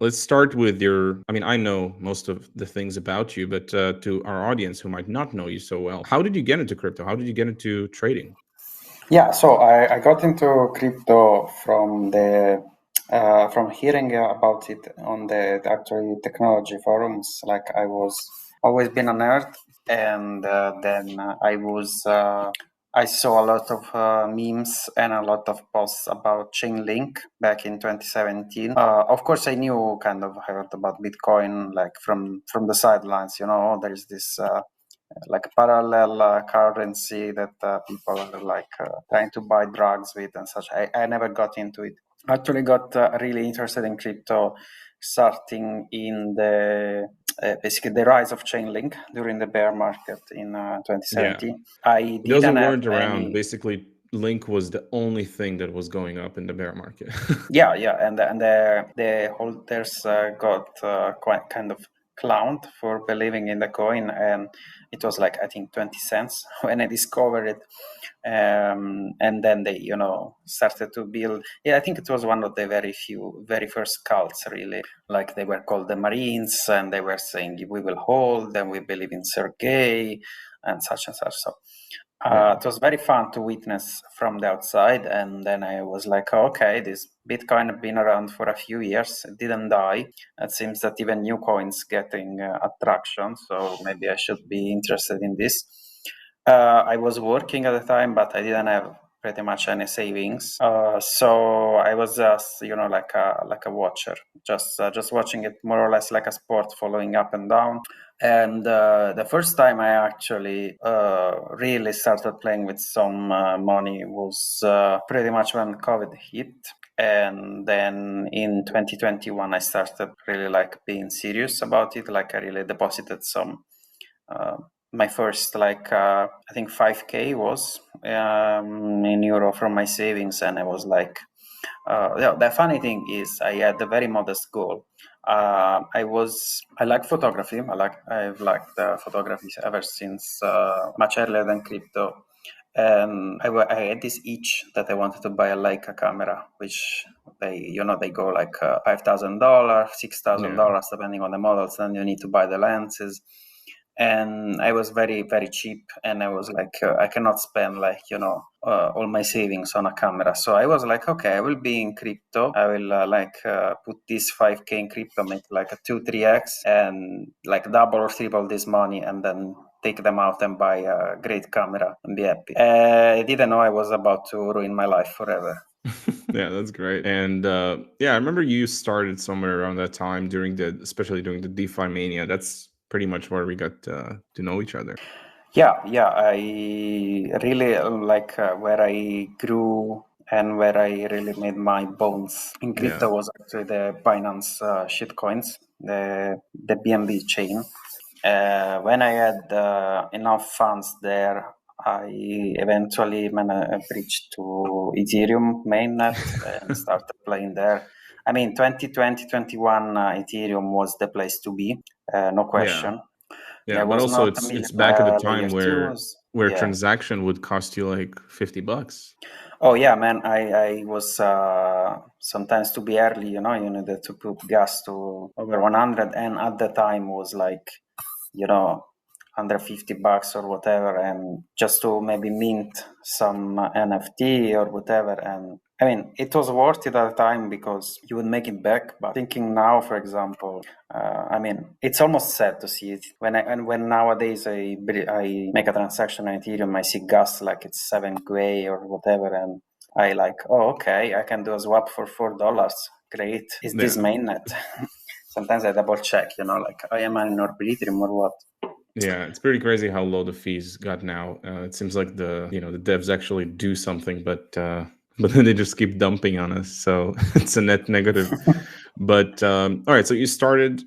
Let's start with I know most of the things about you, but to our audience who might not know you so well, how did you get into crypto? How did you get into trading? Yeah, so I got into crypto from hearing about it on the actually technology forums. Like I was always been a nerd, and then I saw a lot of memes and a lot of posts about Chainlink back in 2017. Of course, I knew kind of heard about Bitcoin like from the sidelines. There's this like parallel currency that people are like trying to buy drugs with and such. I never got into it. Actually got really interested in crypto starting in the basically the rise of Chainlink during the bear market in 2017. I Those who didn't have weren't around, any. basically, Link was the only thing that was going up in the bear market. Yeah, and the holders got quite kind of clowned for believing in the coin, and it was like I think 20 cents when I discovered it, and then they started to build. Yeah, I think it was one of the very first cults, really. Like they were called the Marines, and they were saying we will hold, and we believe in Sergey, and such and such. So. It was very fun to witness from the outside, and then I was like, oh, okay, this Bitcoin have been around for a few years, it didn't die. It seems that even new coins getting attraction, so maybe I should be interested in this. I was working at the time, but I didn't have pretty much any savings, so I was just like a watcher, just watching it more or less like a sport, following up and down. And the first time I actually really started playing with some money was pretty much when COVID hit. And then in 2021, I started really like being serious about it. Like I really deposited some, my first I think 5K was in euro from my savings. And I was like, the funny thing is I had a very modest goal. I like photography. I've liked photography ever since much earlier than crypto. And I had this itch that I wanted to buy a Leica camera, which they go like $5,000, $6,000 depending on the models. Then you need to buy the lenses. And I was very, very cheap, and I was like, I cannot spend all my savings on a camera. So I was like, okay, I will be in crypto. I will put this 5K in crypto, make like a 2-3x, and like double or triple this money, and then take them out and buy a great camera and be happy. I didn't know I was about to ruin my life forever. Yeah, that's great. And I remember you started somewhere around that time especially during the DeFi mania. That's pretty much where we got to know each other. Yeah, I really like where I grew and where I really made my bones in crypto was actually the Binance shitcoins, the BNB chain. When I had enough funds there, I eventually bridged to Ethereum mainnet and started playing there. I mean, 2020, 21, Ethereum was the place to be, no question. Yeah, but was also not it's back at the time layer where transaction would cost you like $50. Oh yeah, man! I was sometimes to be early, you needed to put gas to over 100, and at the time was like, under $50 or whatever, and just to maybe mint some NFT or whatever. And I mean, it was worth it at the time because you would make it back. But thinking now, for example, I mean, it's almost sad to see it when nowadays I make a transaction on Ethereum, I see gas like it's 7K or whatever, and I like, oh, okay, I can do a swap for $4. Great, is this mainnet? Sometimes I double check, like I am an Ethereum or what. Yeah, it's pretty crazy how low the fees got now. It seems like the devs actually do something, but then they just keep dumping on us. So it's a net negative. But all right, so you started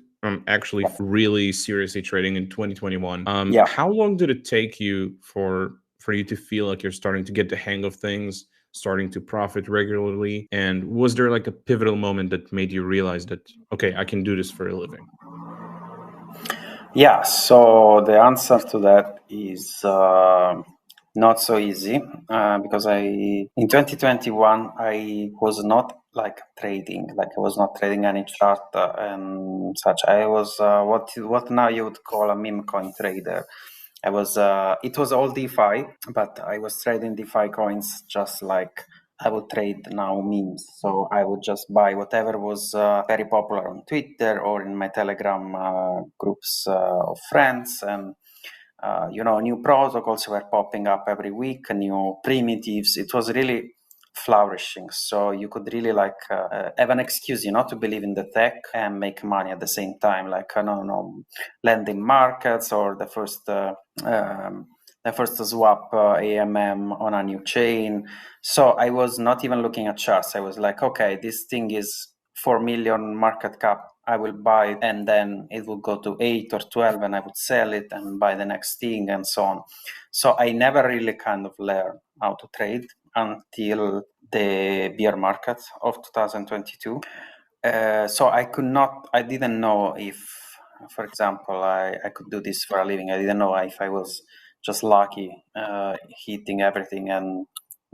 actually really seriously trading in 2021. How long did it take you for you to feel like you're starting to get the hang of things, starting to profit regularly? And was there like a pivotal moment that made you realize that, okay, I can do this for a living? Yeah, so the answer to that is not so easy because in 2021 I was not like trading. Like I was not trading any chart and such. I was what now you would call a meme coin trader. I was it was all DeFi, but I was trading DeFi coins just like I would trade now memes. So I would just buy whatever was very popular on Twitter or in my Telegram groups of friends, and new protocols were popping up every week, new primitives. It was really flourishing, so you could really have an excuse, to believe in the tech and make money at the same time, like lending markets or the first swap AMM on a new chain. So I was not even looking at charts. I was like, okay, this thing is 4 million market cap. I will buy it, and then it will go to 8 or 12, and I would sell it and buy the next thing, and so on. So I never really kind of learned how to trade until the bear market of 2022. So I didn't know if, for example, I could do this for a living. I didn't know if I was just lucky, hitting everything and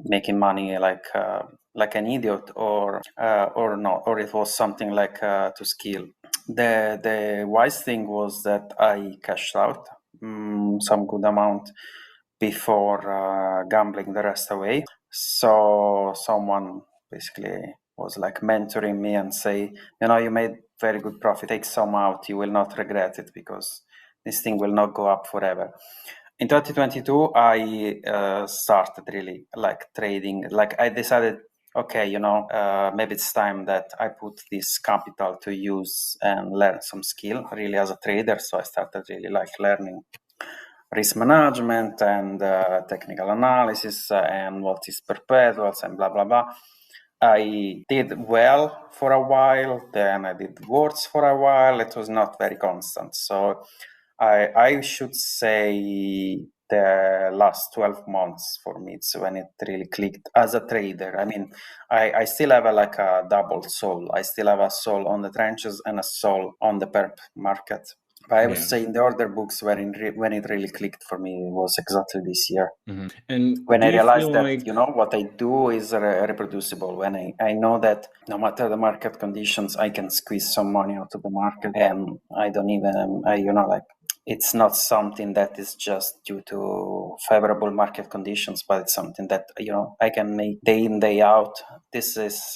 making money like an idiot, or not, or it was something like to skill. The wise thing was that I cashed out some good amount before gambling the rest away. So someone basically was like mentoring me and say, you made very good profit, take some out, you will not regret it, because this thing will not go up forever. In 2022, I started really like trading. Like I decided, okay, maybe it's time that I put this capital to use and learn some skill really as a trader. So I started really like learning risk management and technical analysis and what is perpetuals and blah, blah, blah. I did well for a while, then I did worse for a while. It was not very constant. So I should say the last 12 months for me, it's when it really clicked as a trader. I mean, I still have a double soul. I still have a soul on the trenches and a soul on the perp market. But I would say in the order books when it really clicked for me was exactly this year. Mm-hmm. And when I realized that, like... what I do is reproducible, when I know that no matter the market conditions, I can squeeze some money out of the market, and I don't even, it's not something that is just due to favorable market conditions, but it's something that, I can make day in, day out. This is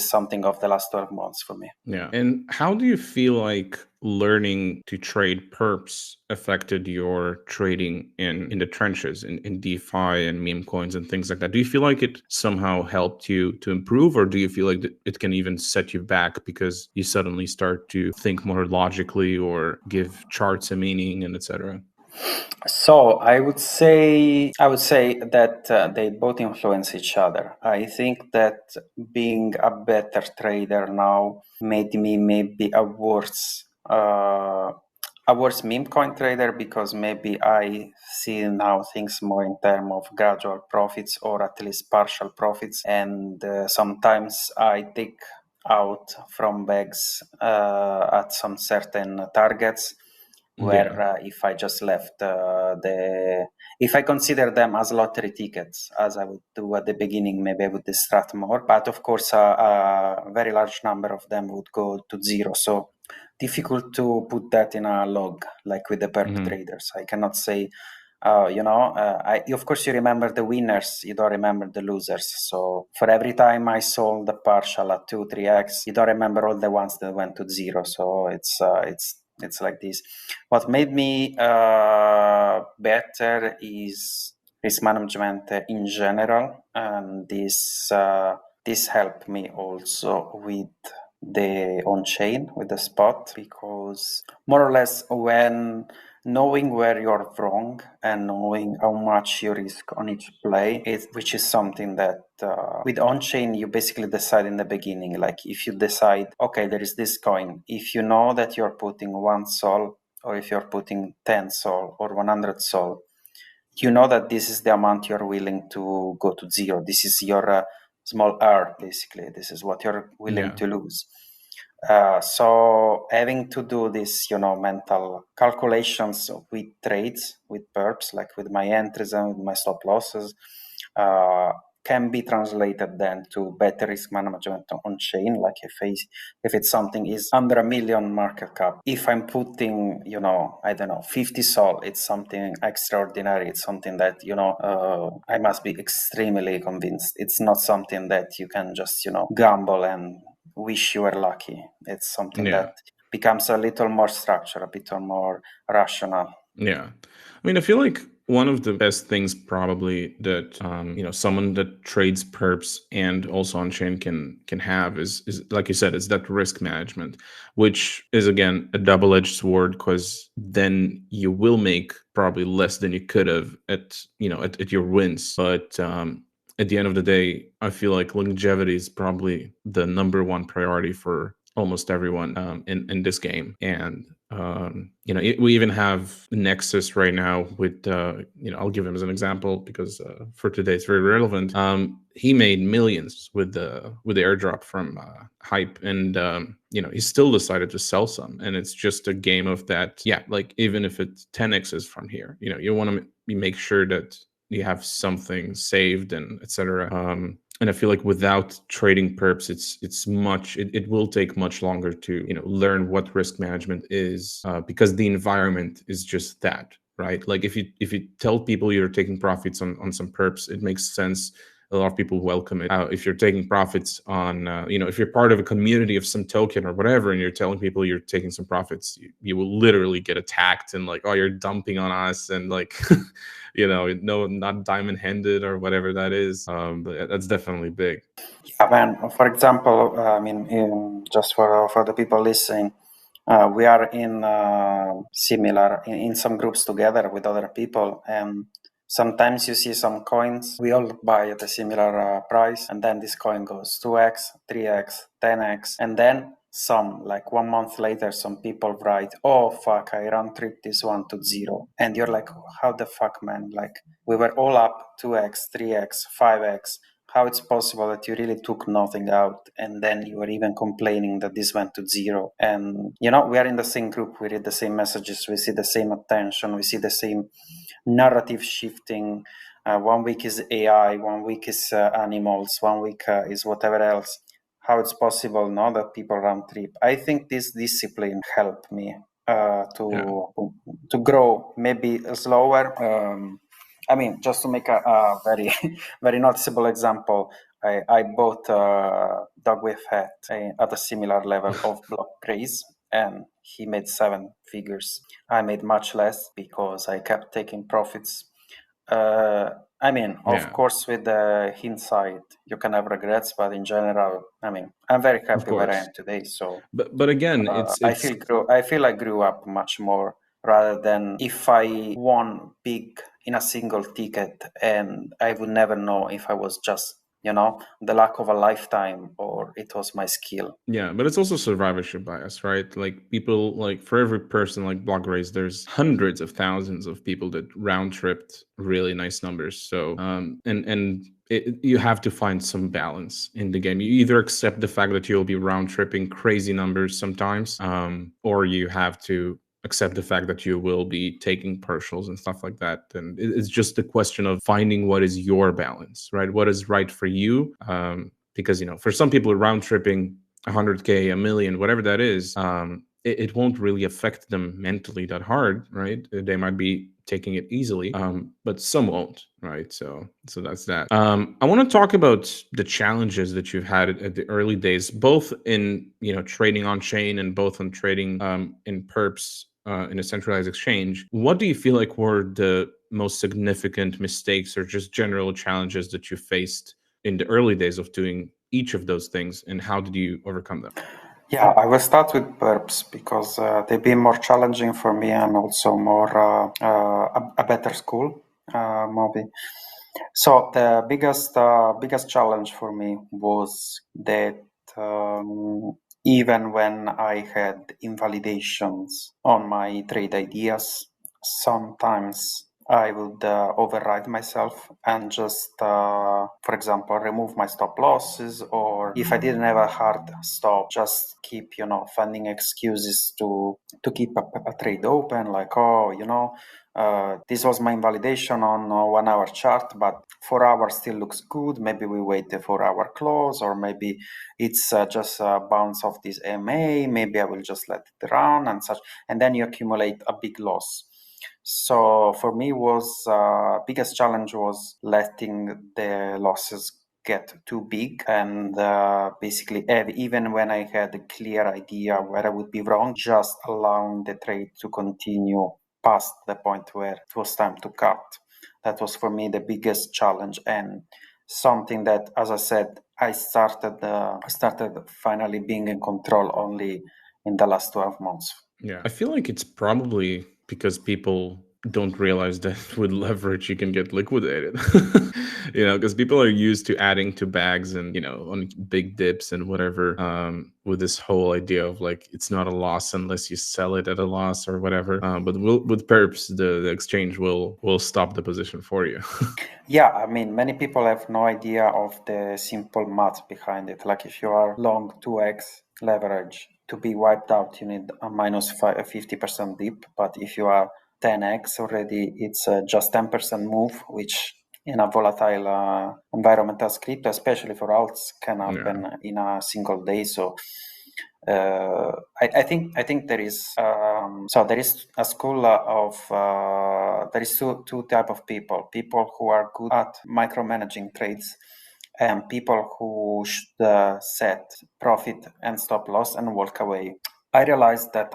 something of the last 12 months for me. Yeah. And how do you feel like learning to trade perps affected your trading in the trenches, in DeFi and meme coins and things like that? Do you feel like it somehow helped you to improve, or do you feel like it can even set you back because you suddenly start to think more logically or give charts a meaning and etc.? So I would say that they both influence each other. I think that being a better trader now made me maybe a worse meme coin trader, because maybe I see now things more in terms of gradual profits, or at least partial profits, and sometimes I take out from bags at some certain targets, where if I just left if I consider them as lottery tickets, as I would do at the beginning, maybe I would distract more. But of course, a very large number of them would go to zero. So difficult to put that in a log, like with the perp traders. I cannot say, of course you remember the winners, you don't remember the losers. So for every time I sold the partial at 2-3x, you don't remember all the ones that went to zero. So it's like this. What made me better is risk management in general, and this helped me also with the on-chain, with the spot, because more or less when knowing where you're wrong and knowing how much you risk on each play, which is something that with on-chain you basically decide in the beginning. Like if you decide, okay, there is this coin, if you know that you're putting 1 sol, or if you're putting 10 sol or 100 sol, you know that this is the amount you're willing to go to zero. This is your small R, basically. This is what you're willing to lose. So having to do this, mental calculations with trades, with perps, like with my entries and with my stop losses, can be translated then to better risk management on chain. Like if it's something is under $1 million market cap, if I'm putting, I don't know, 50 sol, it's something extraordinary. It's something that, I must be extremely convinced. It's not something that you can just, gamble and wish you were lucky. It's something that becomes a little more structured, a bit more rational. Yeah. I mean, I feel like one of the best things probably that someone that trades perps and also on chain can have is like you said, is that risk management, which is again a double-edged sword, because then you will make probably less than you could have at your wins. But at the end of the day, I feel like longevity is probably the number one priority for almost everyone in this game. And we even have Nexus right now with I'll give him as an example because for today it's very relevant. He made millions with the airdrop from Hype, and he still decided to sell some, and it's just a game of that. Yeah, like even if it's 10x's from here, you want to make sure that you have something saved and etc. And I feel like without trading perps, it will take much longer to learn what risk management is, because the environment is just that, right? Like if you tell people you're taking profits on some perps, it makes sense. A lot of people welcome it. If you're taking profits on, if you're part of a community of some token or whatever, and you're telling people you're taking some profits, you will literally get attacked and like, oh, you're dumping on us, and like, no, not diamond handed or whatever that is. But that's definitely big. Yeah, man. For example, just for the people listening, we are in similar in some groups together with other people, and sometimes you see some coins we all buy at a similar price, and then this coin goes 2x, 3x, 10x, and then some, like 1 month later, some people write, oh fuck, I round trip this one to 0, and you're like, how the fuck, man? Like we were all up 2x, 3x, 5x. How it's possible that you really took nothing out, and then you were even complaining that this went to 0? And we are in the same group, we read the same messages, we see the same attention, we see the same narrative shifting. 1 week is AI, 1 week is animals, 1 week is whatever else. How it's possible now that people round trip? I think this discipline helped me to grow, maybe slower. I mean, just to make a very, very noticeable example, I bought Dog with Hat at a similar level of block praise, and he made 7 figures. I made much less because I kept taking profits. I mean, of course, with the hindsight, you can have regrets, but in general, I mean, I'm very happy where I am today. So, but again, I feel I grew up much more, rather than if I won big in a single ticket, and I would never know if I was just the luck of a lifetime or it was my skill. Yeah, but it's also survivorship bias, right? Like people, like for every person like Block Race, there's hundreds of thousands of people that round tripped really nice numbers. So you have to find some balance in the game. You either accept the fact that you'll be round tripping crazy numbers sometimes, or you have to accept the fact that you will be taking partials and stuff like that. And it's just a question of finding what is your balance, right? What is right for you? Because for some people, round tripping 100K, a million, whatever that is, it won't really affect them mentally that hard, right? They might be taking it easily, but some won't, right? So that's that. I want to talk about the challenges that you've had at the early days, both in trading on chain and both on trading in perps in a centralized exchange. What do you feel like were the most significant mistakes or just general challenges that you faced in the early days of doing each of those things, and how did you overcome them? Yeah, I will start with perps because they've been more challenging for me and also more a better school, maybe. So the biggest challenge for me was that even when I had invalidations on my trade ideas, sometimes I would override myself and just, for example, remove my stop losses, or if I didn't have a hard stop, just keep, finding excuses to keep a trade open, like, this was my invalidation on 1 hour chart, but 4 hours still looks good. Maybe we wait the 4 hour close, or maybe it's just a bounce of this MA. Maybe I will just let it run and such. And then you accumulate a big loss. So for me, biggest challenge was letting the losses get too big, and basically even when I had a clear idea where I would be wrong, just allowing the trade to continue past the point where it was time to cut. That was for me the biggest challenge, and something that, as I said, I started finally being in control only in the last 12 months. Yeah, I feel like it's probably because people don't realize that with leverage you can get liquidated. Because people are used to adding to bags and on big dips and whatever, with this whole idea of like it's not a loss unless you sell it at a loss or whatever, but with perps the exchange will stop the position for you. Yeah, I mean, many people have no idea of the simple math behind it. Like if you are long 2x leverage, to be wiped out, you need a minus 50% dip. But if you are 10x already, it's just 10% move, which in a volatile environment as crypto, especially for alts, can happen in a single day. So I think there is there is a school of there is two type of people who are good at micromanaging trades, and people who should set profit and stop loss and walk away. I realized that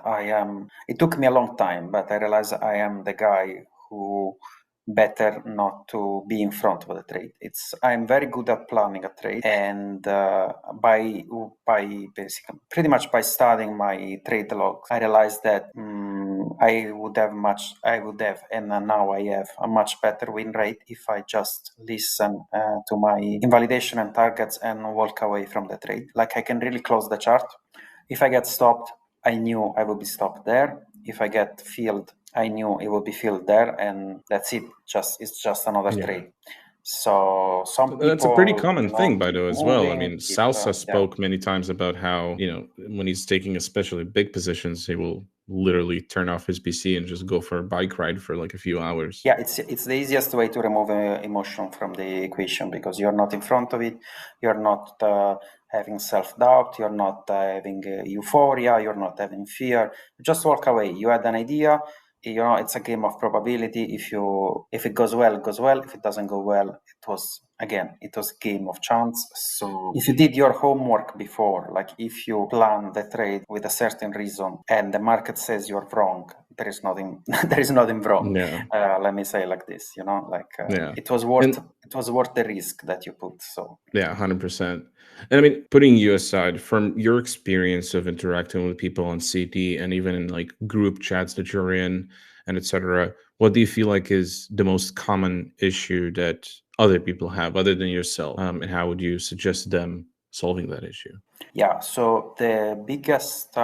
it took me a long time, but I realized I am the guy who better not to be in front of the trade. I'm very good at planning a trade, and by basically pretty much by studying my trade logs, I realized that I would have, and now I have a much better win rate if I just listen to my invalidation and targets and walk away from the trade. Like I can really close the chart. If I get stopped, I knew I would be stopped there. If I get filled, I knew it would be filled there, and that's it. It's just another trade. So that's a pretty common thing, by the way, as well. I mean, Salsa spoke many times about how when he's taking especially big positions, he will literally turn off his PC and just go for a bike ride for like a few hours. Yeah, it's the easiest way to remove emotion from the equation, because you're not in front of it, you're not having self-doubt, you're not having euphoria, you're not having fear. Just walk away. You had an idea. It's a game of probability. If it goes well, it goes well. If it doesn't go well, it was a game of chance. So if you did your homework before, like if you plan the trade with a certain reason and the market says you're wrong, there is nothing wrong. Let me say like this, it was worth the risk that you put. So 100%. And I mean, putting you aside, from your experience of interacting with people on CT and even in like group chats that you're in and etc., what do you feel like is the most common issue that other people have other than yourself, and how would you suggest them solving that issue? Yeah, so the biggest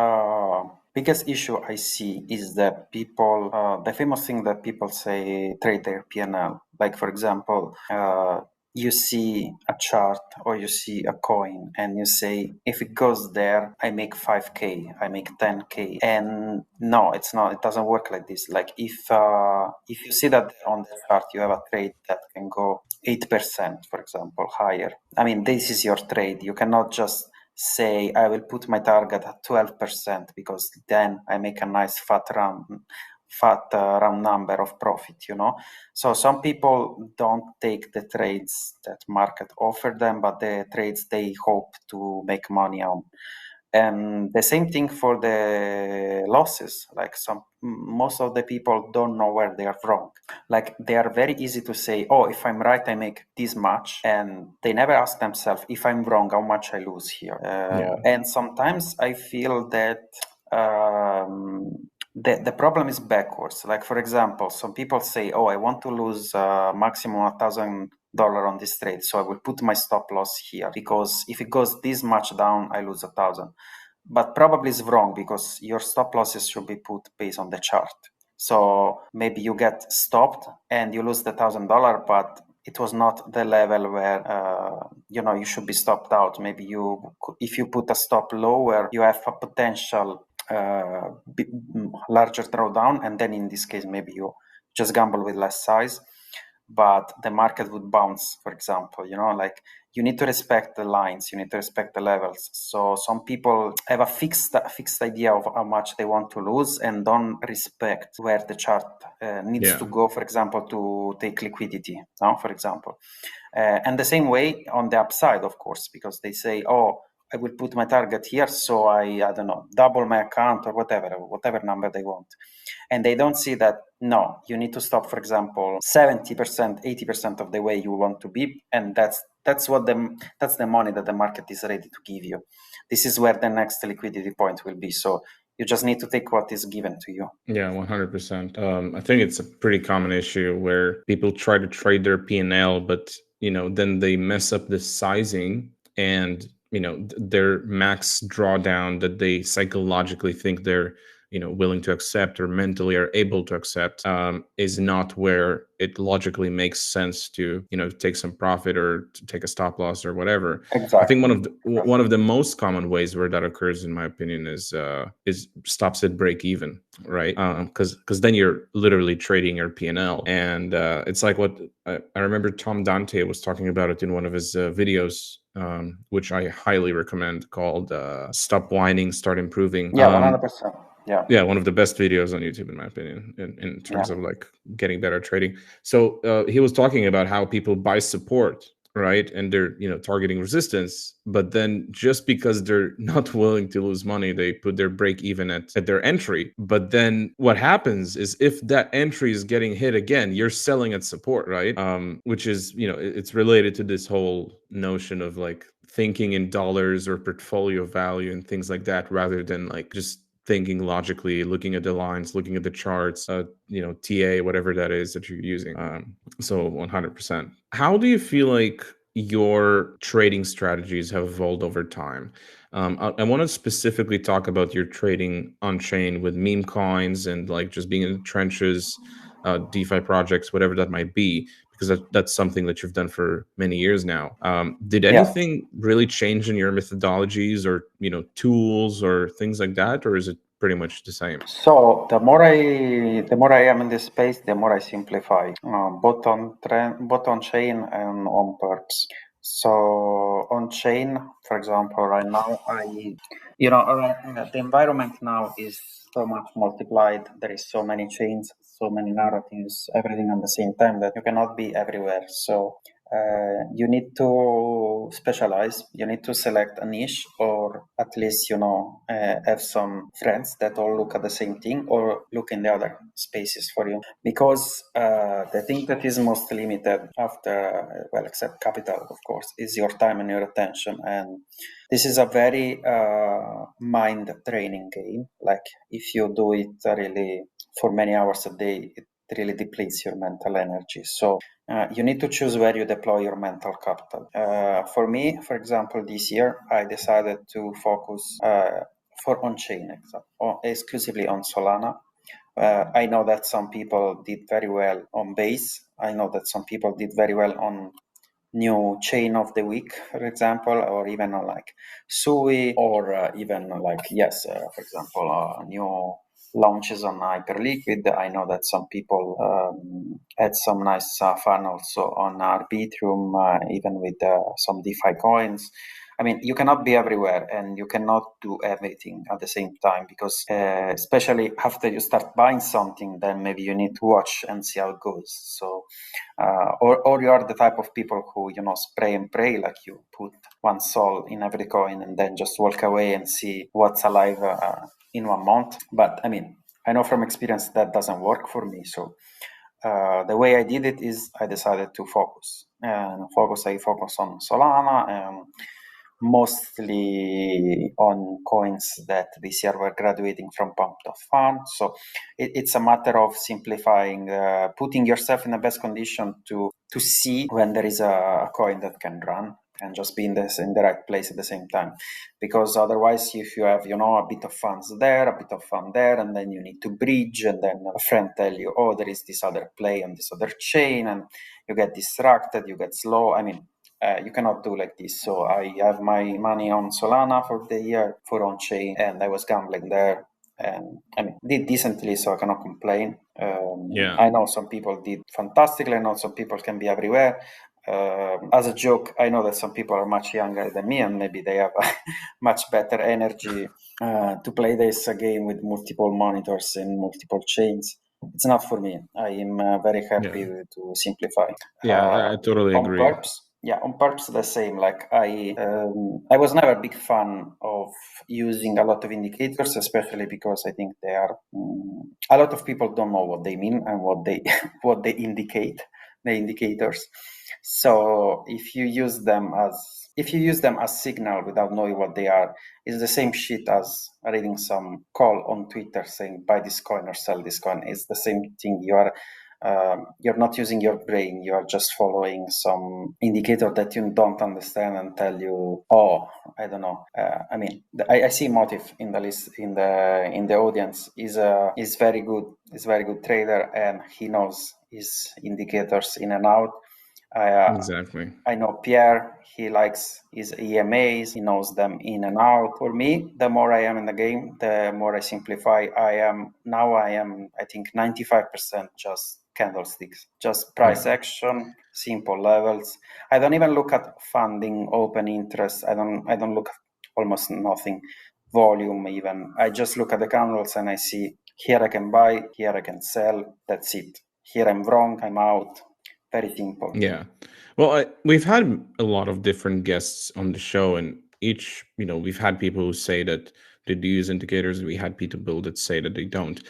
issue I see is that people, the famous thing that people say, trade their PNL. Like, for example, you see a chart or you see a coin and you say, if it goes there, I make 5K, I make 10K. And no, it's not, it doesn't work like this. Like if you see that on the chart, you have a trade that can go 8%, for example, higher. I mean, this is your trade. You cannot just say, I will put my target at 12% because then I make a nice fat round number of profit, So some people don't take the trades that market offer them, but the trades they hope to make money on. And the same thing for the losses. Like most of the people don't know where they are wrong. Like they are very easy to say, oh, if I'm right, I make this much. And they never ask themselves, if I'm wrong, how much I lose here. And sometimes I feel that the problem is backwards. Like, for example, some people say, oh, I want to lose maximum $1,000 on this trade, so I will put my stop loss here, because if it goes this much down, I lose 1,000. But probably it's wrong, because your stop losses should be put based on the chart. So maybe you get stopped and you lose the $1,000, but it was not the level where you should be stopped out. Maybe if you put a stop lower, you have a potential larger drawdown, and then in this case maybe you just gamble with less size, but the market would bounce, for example. Like, you need to respect the lines, you need to respect the levels. So some people have a fixed idea of how much they want to lose and don't respect where the chart needs to go, for example, to take liquidity, for example. And the same way on the upside, of course, because they say, oh, I will put my target here, so I don't know, double my account or whatever number they want. And they don't see that, no, you need to stop, for example, 70%, 80% of the way you want to be. And that's the money that the market is ready to give you. This is where the next liquidity point will be. So you just need to take what is given to you. Yeah, 100%. I think it's a pretty common issue where people try to trade their P&L, but then they mess up the sizing and their max drawdown that they psychologically think they're willing to accept or mentally are able to accept is not where it logically makes sense to take some profit or to take a stop loss or whatever. Exactly. I think one of the most common ways where that occurs, in my opinion, is stops at break even, right? Because then you're literally trading your P&L, and it's like what I remember Tom Dante was talking about it in one of his videos, which I highly recommend, called "Stop Whining, Start Improving." Yeah, 100%. Yeah, one of the best videos on YouTube, in my opinion, in terms of like getting better trading. So he was talking about how people buy support, right? And they're targeting resistance, but then just because they're not willing to lose money, they put their break even at their entry. But then what happens is, if that entry is getting hit again, you're selling at support, right? Which is it's related to this whole notion of like thinking in dollars or portfolio value and things like that, rather than like just thinking logically, looking at the lines, looking at the charts, TA, whatever that is that you're using. So 100%. How do you feel like your trading strategies have evolved over time? I want to specifically talk about your trading on chain with meme coins and like just being in the trenches, DeFi projects, whatever that might be, because that's something that you've done for many years now. Did anything really change in your methodologies or tools or things like that, or is it pretty much the same? So the more I am in this space, the more I simplify, both on chain and on perps. So on chain, for example, right now the environment now is so much multiplied. There is so many chains, so many narratives, everything at the same time, that you cannot be everywhere. So you need to specialize. You need to select a niche, or at least have some friends that all look at the same thing or look in the other spaces for you. Because the thing that is most limited after, except capital, of course, is your time and your attention. And this is a very mind training game. Like, if you do it really for many hours a day, it really depletes your mental energy. So you need to choose where you deploy your mental capital. For me, for example, this year, I decided to focus for on-chain, exclusively on Solana. I know that some people did very well on Base. I know that some people did very well on new chain of the week, for example, or even on like Sui, or even like, for example, new launches on Hyperliquid. I know that some people had some nice fun also on Arbitrum, even with some DeFi coins. I mean, you cannot be everywhere and you cannot do everything at the same time, because especially after you start buying something, then maybe you need to watch and see how it goes. So, or you are the type of people who, spray and pray, like you put one sol in every coin and then just walk away and see what's alive in 1 month. But I mean, I know from experience that doesn't work for me. So the way I did it is I decided to focus. I focus on Solana, and mostly on coins that this year were graduating from pumped off fund. So it's a matter of simplifying, putting yourself in the best condition to see when there is a coin that can run. and just be in the right place at the same time. Because otherwise, if you have, a bit of funds there, a bit of fun there, and then you need to bridge, and then a friend tell you, oh, there is this other play on this other chain, and you get distracted, you get slow. I mean, you cannot do like this. So I have my money on Solana for the year, for on-chain, and I was gambling there. And I mean, did decently, so I cannot complain. I know some people did fantastically. I know some people can be everywhere. As a joke, I know that some people are much younger than me, and maybe they have much better energy to play this game with multiple monitors and multiple chains. It's not for me. I am very happy to simplify. I totally agree. On purpose. Yeah, on purpose the same. Like I was never a big fan of using a lot of indicators, especially because I think they are a lot of people don't know what they mean and what they what they indicate, the indicators. So if you use them as signal without knowing what they are, it's the same shit as reading some call on Twitter saying buy this coin or sell this coin. It's the same thing. You're not using your brain. You are just following some indicator that you don't understand and tell you, oh, I don't know. I mean, I see Motif in the list in the audience. Is very good. He's a very good trader, and he knows his indicators in and out. Exactly. I know Pierre, he likes his EMAs, he knows them in and out. For me, the more I am in the game, the more I simplify. I am, I think, 95% just candlesticks, just price action, simple levels. I don't even look at funding, open interest. I don't look at almost nothing, volume even. I just look at the candles and I see here I can buy, here I can sell. That's it. Here I'm wrong, I'm out. Very simple. Yeah. Well, we've had a lot of different guests on the show, and each, we've had people who say that they do use indicators. We had people that say that they don't.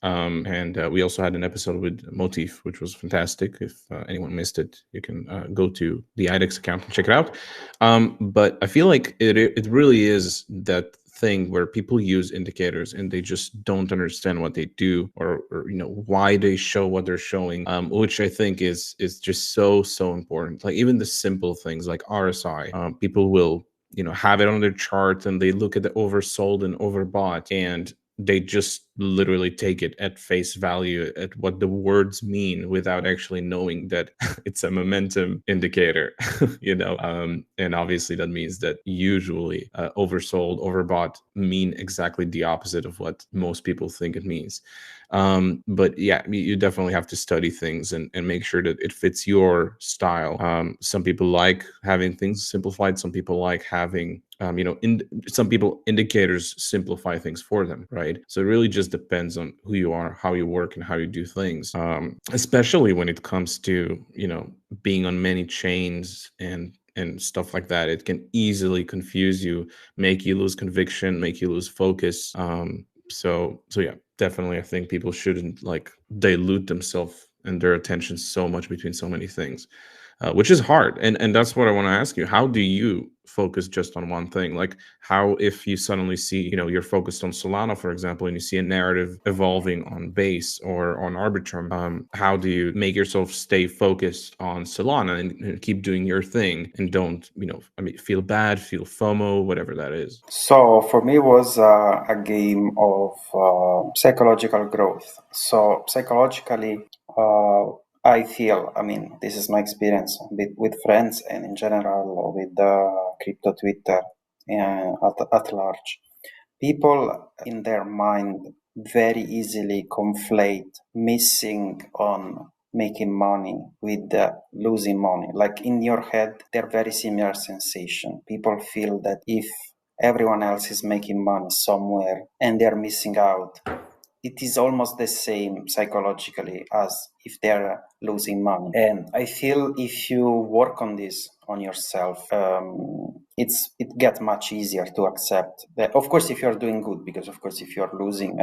And we also had an episode with Motif, which was fantastic. If anyone missed it, you can go to the IDEX account and check it out. But I feel like it really is that thing where people use indicators and they just don't understand what they do or why they show what they're showing, which I think is just so important. Like even the simple things like RSI, people will have it on their chart and they look at the oversold and overbought and they just literally take it at face value at what the words mean without actually knowing that it's a momentum indicator. And obviously that means that usually oversold, overbought mean exactly the opposite of what most people think it means. But yeah, you definitely have to study things and make sure that it fits your style. Some people like having things simplified. Some people like having some people indicators simplify things for them, right? So it really just depends on who you are, how you work, and how you do things. Especially when it comes to being on many chains and stuff like that. It can easily confuse you, make you lose conviction, make you lose focus. So yeah, definitely I think people shouldn't dilute themselves and their attention so much between so many things. Which is hard. And that's what I want to ask you. How do you focus just on one thing? Like how, if you suddenly see, you're focused on Solana, for example, and you see a narrative evolving on Base or on Arbitrum, how do you make yourself stay focused on Solana and keep doing your thing and don't, feel bad, feel FOMO, whatever that is? So for me, it was a game of psychological growth. So psychologically, I feel, this is my experience with friends and in general with crypto Twitter at large. People in their mind very easily conflate missing on making money with losing money. Like in your head, they're very similar sensation. People feel that if everyone else is making money somewhere and they're missing out, it is almost the same psychologically as if they're losing money. And I feel if you work on this on yourself, it gets much easier to accept that. Of course, if you're doing good, because of course, if you're losing,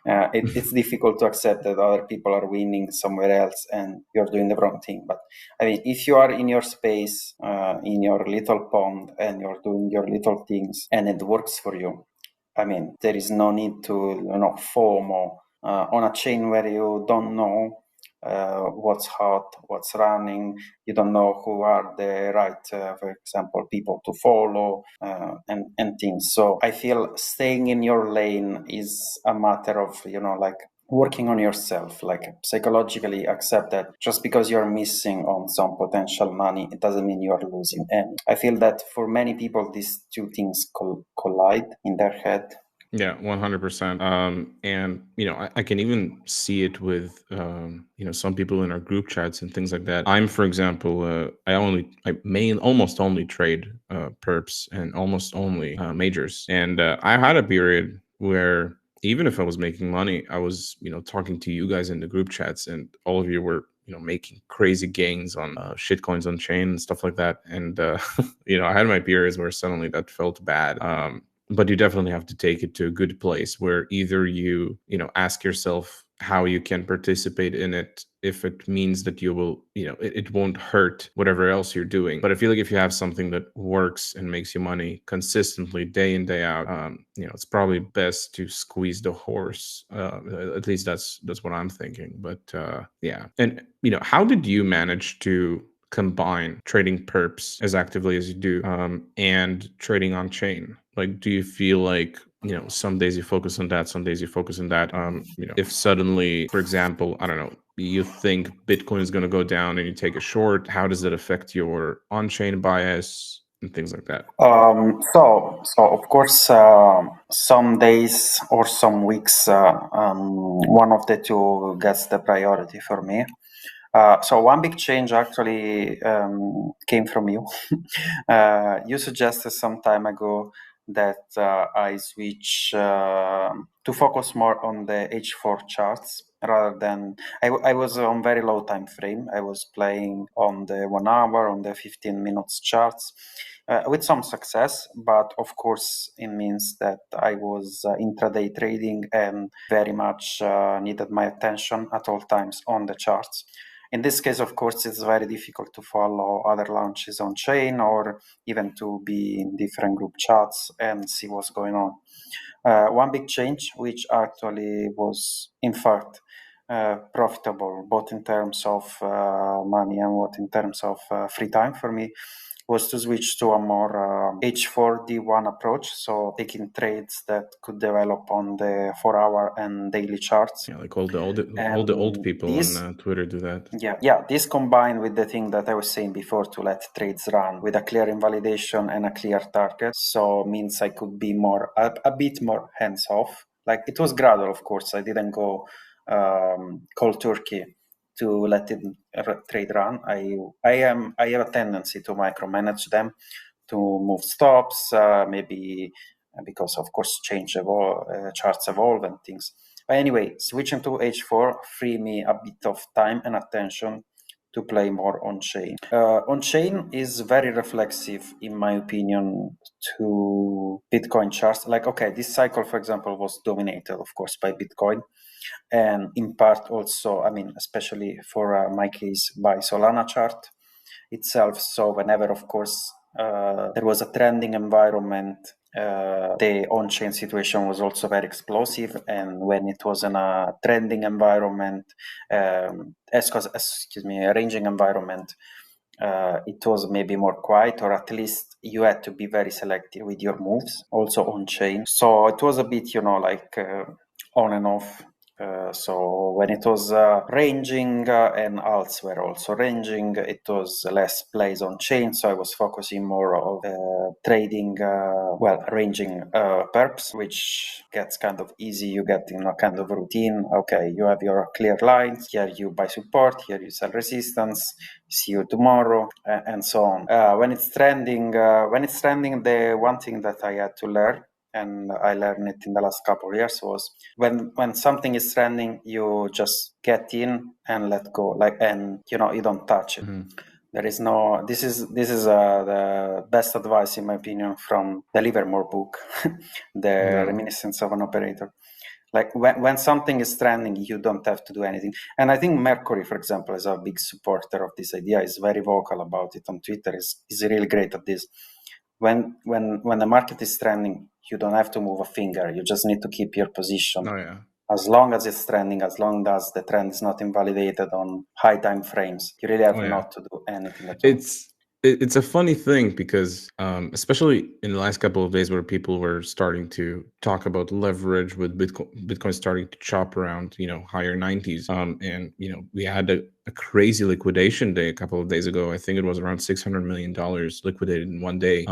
it's difficult to accept that other people are winning somewhere else and you're doing the wrong thing. But if you are in your space, in your little pond, and you're doing your little things, and it works for you, there is no need to FOMO on a chain where you don't know what's hot, what's running. You don't know who are the right, for example, people to follow and things. So I feel staying in your lane is a matter of, like working on yourself, like psychologically accept that just because you're missing on some potential money, it doesn't mean you're losing. And I feel that for many people, these two things collide in their head. Yeah, 100%. And I can even see it with some people in our group chats and things like that. I'm, for example, I almost only trade perps and almost only majors. And I had a period where even if I was making money, I was talking to you guys in the group chats, and all of you were making crazy gains on shit coins on chain and stuff like that. And I had my periods where suddenly that felt bad. But you definitely have to take it to a good place where either you ask yourself how you can participate in it if it means that you will it won't hurt whatever else you're doing. But I feel like if you have something that works and makes you money consistently day in day out, it's probably best to squeeze the horse. At least that's what I'm thinking. But yeah. And how did you manage to combine trading perps as actively as you do and trading on chain? Like, do you feel like some days you focus on that, some days you focus on that? If suddenly, for example, I don't know, you think Bitcoin is going to go down and you take a short, how does that affect your on-chain bias and things like that? So of course, some days or some weeks, one of the two gets the priority for me. So one big change actually came from you. You suggested some time ago that I switch to focus more on the H4 charts rather than I was on very low time frame. I was playing on the 1 hour, on the 15 minutes charts with some success, but of course it means that I was intraday trading and very much needed my attention at all times on the charts. In this case, of course, it's very difficult to follow other launches on chain or even to be in different group chats and see what's going on. One big change, which actually was, in fact, profitable, both in terms of money and what in terms of free time for me, was to switch to a more H4D1 approach, so taking trades that could develop on the 4-hour and daily charts. Yeah, like all the old people on Twitter do that. Yeah. This combined with the thing that I was saying before, to let trades run with a clear invalidation and a clear target, so means I could be a bit more hands off. Like it was gradual, of course. I didn't go cold turkey to let it trade run. I have a tendency to micromanage them, to move stops, maybe because of course charts evolve and things. But anyway, switching to H4 free me a bit of time and attention to play more on chain. On chain is very reflexive, in my opinion, to Bitcoin charts. Like, okay, this cycle, for example, was dominated, of course, by Bitcoin, and in part also, I mean, especially for my case, by Solana chart itself. So whenever, of course, there was a trending environment, the on-chain situation was also very explosive. And when it was in a trending environment, a ranging environment, it was maybe more quiet, or at least you had to be very selective with your moves, also on chain. So it was a bit, like on and off. So when it was ranging and alts were also ranging, it was less plays on chain. So I was focusing more of trading, ranging perps, which gets kind of easy. You get in a kind of routine. Okay, you have your clear lines. Here you buy support. Here you sell resistance. See you tomorrow, and so on. When it's trending, the one thing that I had to learn, and I learned it in the last couple of years, was when something is trending, you just get in and let go, and you don't touch it. Mm-hmm. There is no. This is the best advice, in my opinion, from the Livermore book, The Reminiscence of an Operator. Like when something is trending, you don't have to do anything. And I think Mercury, for example, is a big supporter of this idea. Is very vocal about it on Twitter. Is really great at this. When the market is trending, you don't have to move a finger. You just need to keep your position as long as it's trending, as long as the trend is not invalidated on high time frames, you really have not to do anything at all. It's a funny thing because especially in the last couple of days where people were starting to talk about leverage with Bitcoin starting to chop around, higher 90s. And, we had a crazy liquidation day a couple of days ago. I think it was around $600 million liquidated in one day.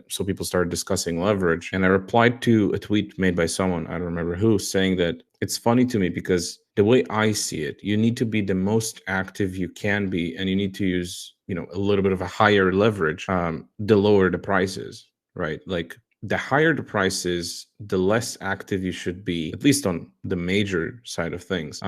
So people started discussing leverage. And I replied to a tweet made by someone, I don't remember who, saying that it's funny to me because the way I see it, you need to be the most active you can be, and you need to use, a little bit of a higher leverage, the lower the prices, right? Like the higher the prices, the less active you should be, at least on the major side of things.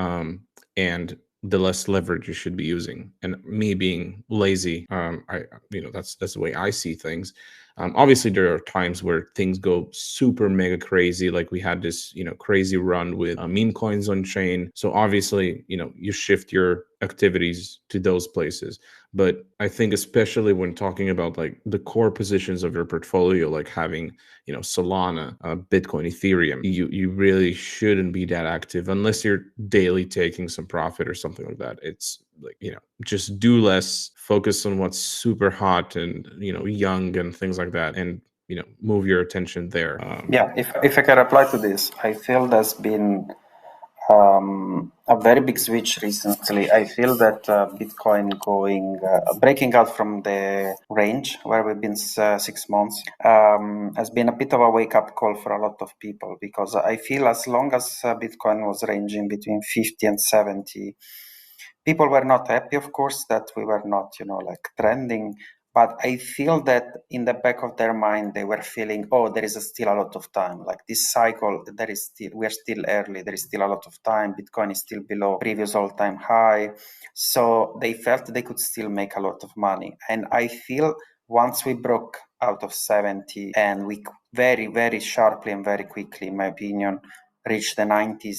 And the less leverage you should be using. And me being lazy, that's the way I see things. Obviously, there are times where things go super mega crazy, like we had this, crazy run with meme coins on chain. So obviously, you shift your activities to those places. But I think especially when talking about like the core positions of your portfolio, like having, Solana, Bitcoin, Ethereum, you really shouldn't be that active unless you're daily taking some profit or something like that. It's like, just do less, focus on what's super hot and, young and things like that. And, move your attention there. If I can reply to this, I feel there's been a very big switch recently. I feel that Bitcoin breaking out from the range where we've been 6 months has been a bit of a wake-up call for a lot of people, because I feel as long as Bitcoin was ranging between 50 and 70, people were not happy, of course, that we were not, like trending. But I feel that in the back of their mind, they were feeling, oh, there is still a lot of time. Like this cycle, we're still early. There is still a lot of time. Bitcoin is still below previous all-time high. So they felt they could still make a lot of money. And I feel once we broke out of 70 and we very, very sharply and very quickly, in my opinion, reached the 90s,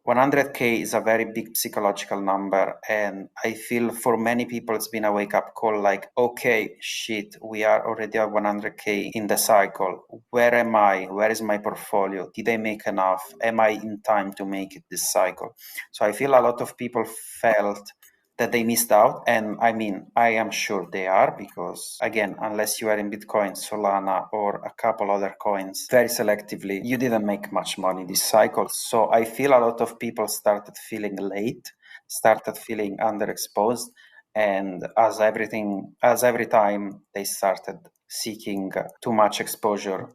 100K is a very big psychological number. And I feel for many people, it's been a wake-up call, like, okay, shit, we are already at 100K in the cycle. Where am I? Where is my portfolio? Did I make enough? Am I in time to make it this cycle? So I feel a lot of people felt that they missed out. And I mean, I am sure they are, because again, unless you are in Bitcoin, Solana, or a couple other coins, very selectively, you didn't make much money this cycle. So I feel a lot of people started feeling late, started feeling underexposed. And as every time they started seeking too much exposure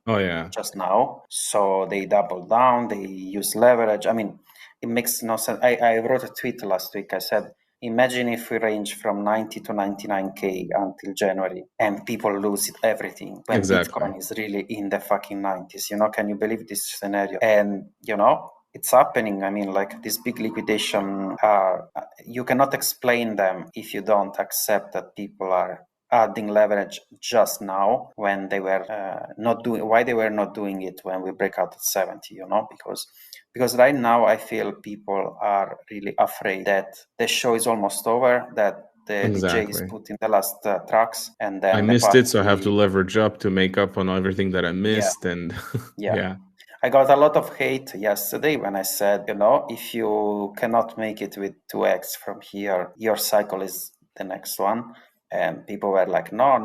just now. So they doubled down, they use leverage. I mean, it makes no sense. I wrote a tweet last week. I said, imagine if we range from 90 to 99K until January and people lose everything when Bitcoin is really in the fucking 90s. Can you believe this scenario? And, it's happening. I mean, like this big liquidation, you cannot explain them if you don't accept that people are adding leverage just now when they were why they were not doing it when we break out at 70, because right now I feel people are really afraid that the show is almost over, that the DJ is putting the last tracks, and then I missed it, so I have to leverage up to make up on everything that I missed. And I got a lot of hate yesterday when I said, if you cannot make it with 2x from here, your cycle is the next one. And people were like, no,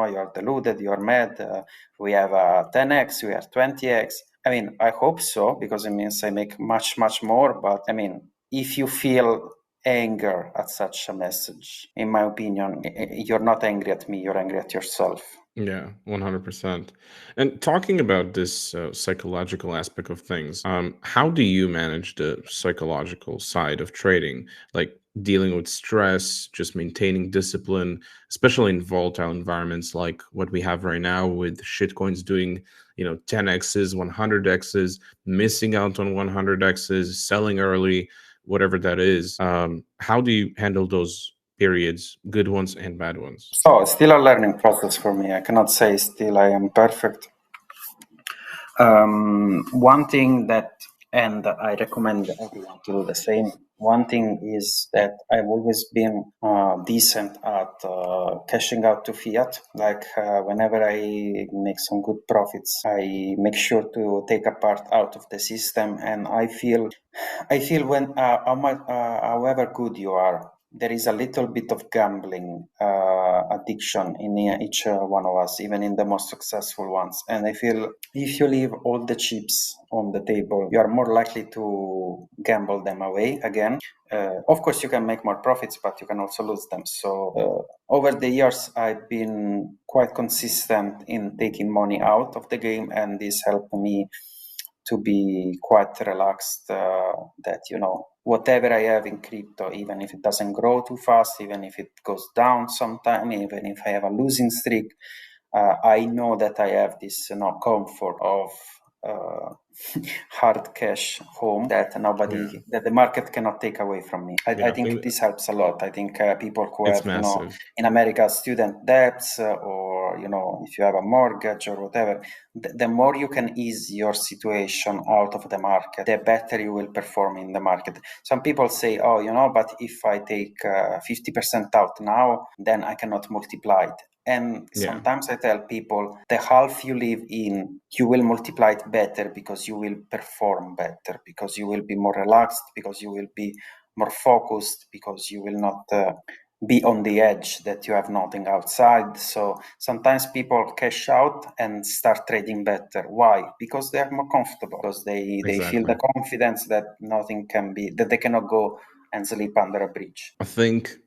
you're deluded, you're mad. We have 10x, we have 20x. I mean, I hope so, because it means I make much, much more. But I mean, if you feel anger at such a message, in my opinion, you're not angry at me, you're angry at yourself. Yeah, 100%. And talking about this psychological aspect of things, how do you manage the psychological side of trading? Like dealing with stress, just maintaining discipline, especially in volatile environments like what we have right now with shitcoins doing, 10x's, 100x's, missing out on 100x's, selling early, whatever that is. How do you handle those periods, good ones and bad ones? So still a learning process for me. I cannot say still I am perfect. One thing that and I recommend everyone to do the same. One thing is that I've always been decent at cashing out to fiat. Like whenever I make some good profits, I make sure to take a part out of the system, and I feel when however good you are, there is a little bit of gambling addiction in each one of us, even in the most successful ones. And I feel if you leave all the chips on the table, you are more likely to gamble them away again. Of course, you can make more profits, but you can also lose them. So over the years, I've been quite consistent in taking money out of the game, and this helped me to be quite relaxed that, whatever I have in crypto, even if it doesn't grow too fast, even if it goes down sometime, even if I have a losing streak, I know that I have this comfort of hard cash home that that the market cannot take away from me. I think this helps a lot. I think people who have, in America, student debts or, if you have a mortgage or whatever, the more you can ease your situation out of the market, the better you will perform in the market. Some people say, but if I take 50% out now, then I cannot multiply it. And sometimes I tell people, the half you live in, you will multiply it better because you will perform better, because you will be more relaxed, because you will be more focused, because you will not be on the edge that you have nothing outside. So sometimes people cash out and start trading better. Why? Because they are more comfortable, because they feel the confidence that nothing can be, that they cannot go and sleep under a bridge. I think,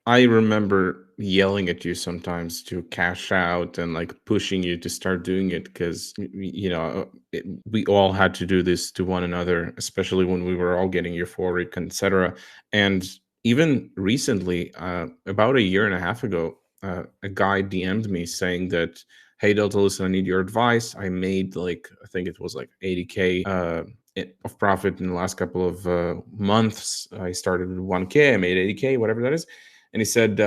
I remember yelling at you sometimes to cash out and like pushing you to start doing it because, we all had to do this to one another, especially when we were all getting euphoric, etc. And even recently, about a year and a half ago, a guy DM'd me saying that, hey, Delta, listen, I need your advice. I made I think it was like 80K of profit in the last couple of months. I started with 1K, I made 80K, whatever that is. And he said,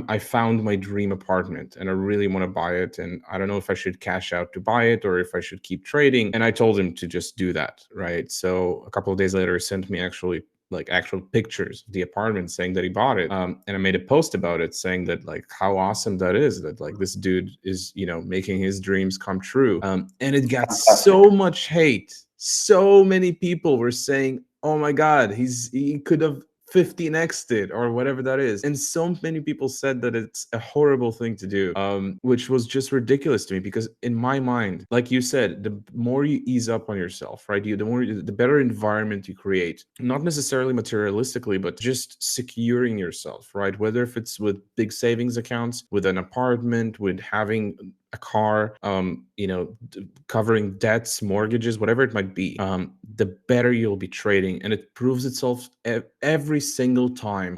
I found my dream apartment and I really want to buy it. And I don't know if I should cash out to buy it or if I should keep trading. And I told him to just do that, right? So a couple of days later, he sent me actual pictures of the apartment saying that he bought it. And I made a post about it saying that how awesome that is, that this dude is, making his dreams come true. And it got so much hate. So many people were saying, oh my God, he could have 15x'd it or whatever that is. And so many people said that it's a horrible thing to do, which was just ridiculous to me because in my mind, like you said, the more you ease up on yourself, right? The better environment you create, not necessarily materialistically, but just securing yourself, right? Whether if it's with big savings accounts, with an apartment, with having a car, covering debts, mortgages, whatever it might be, the better you'll be trading. And it proves itself every single time.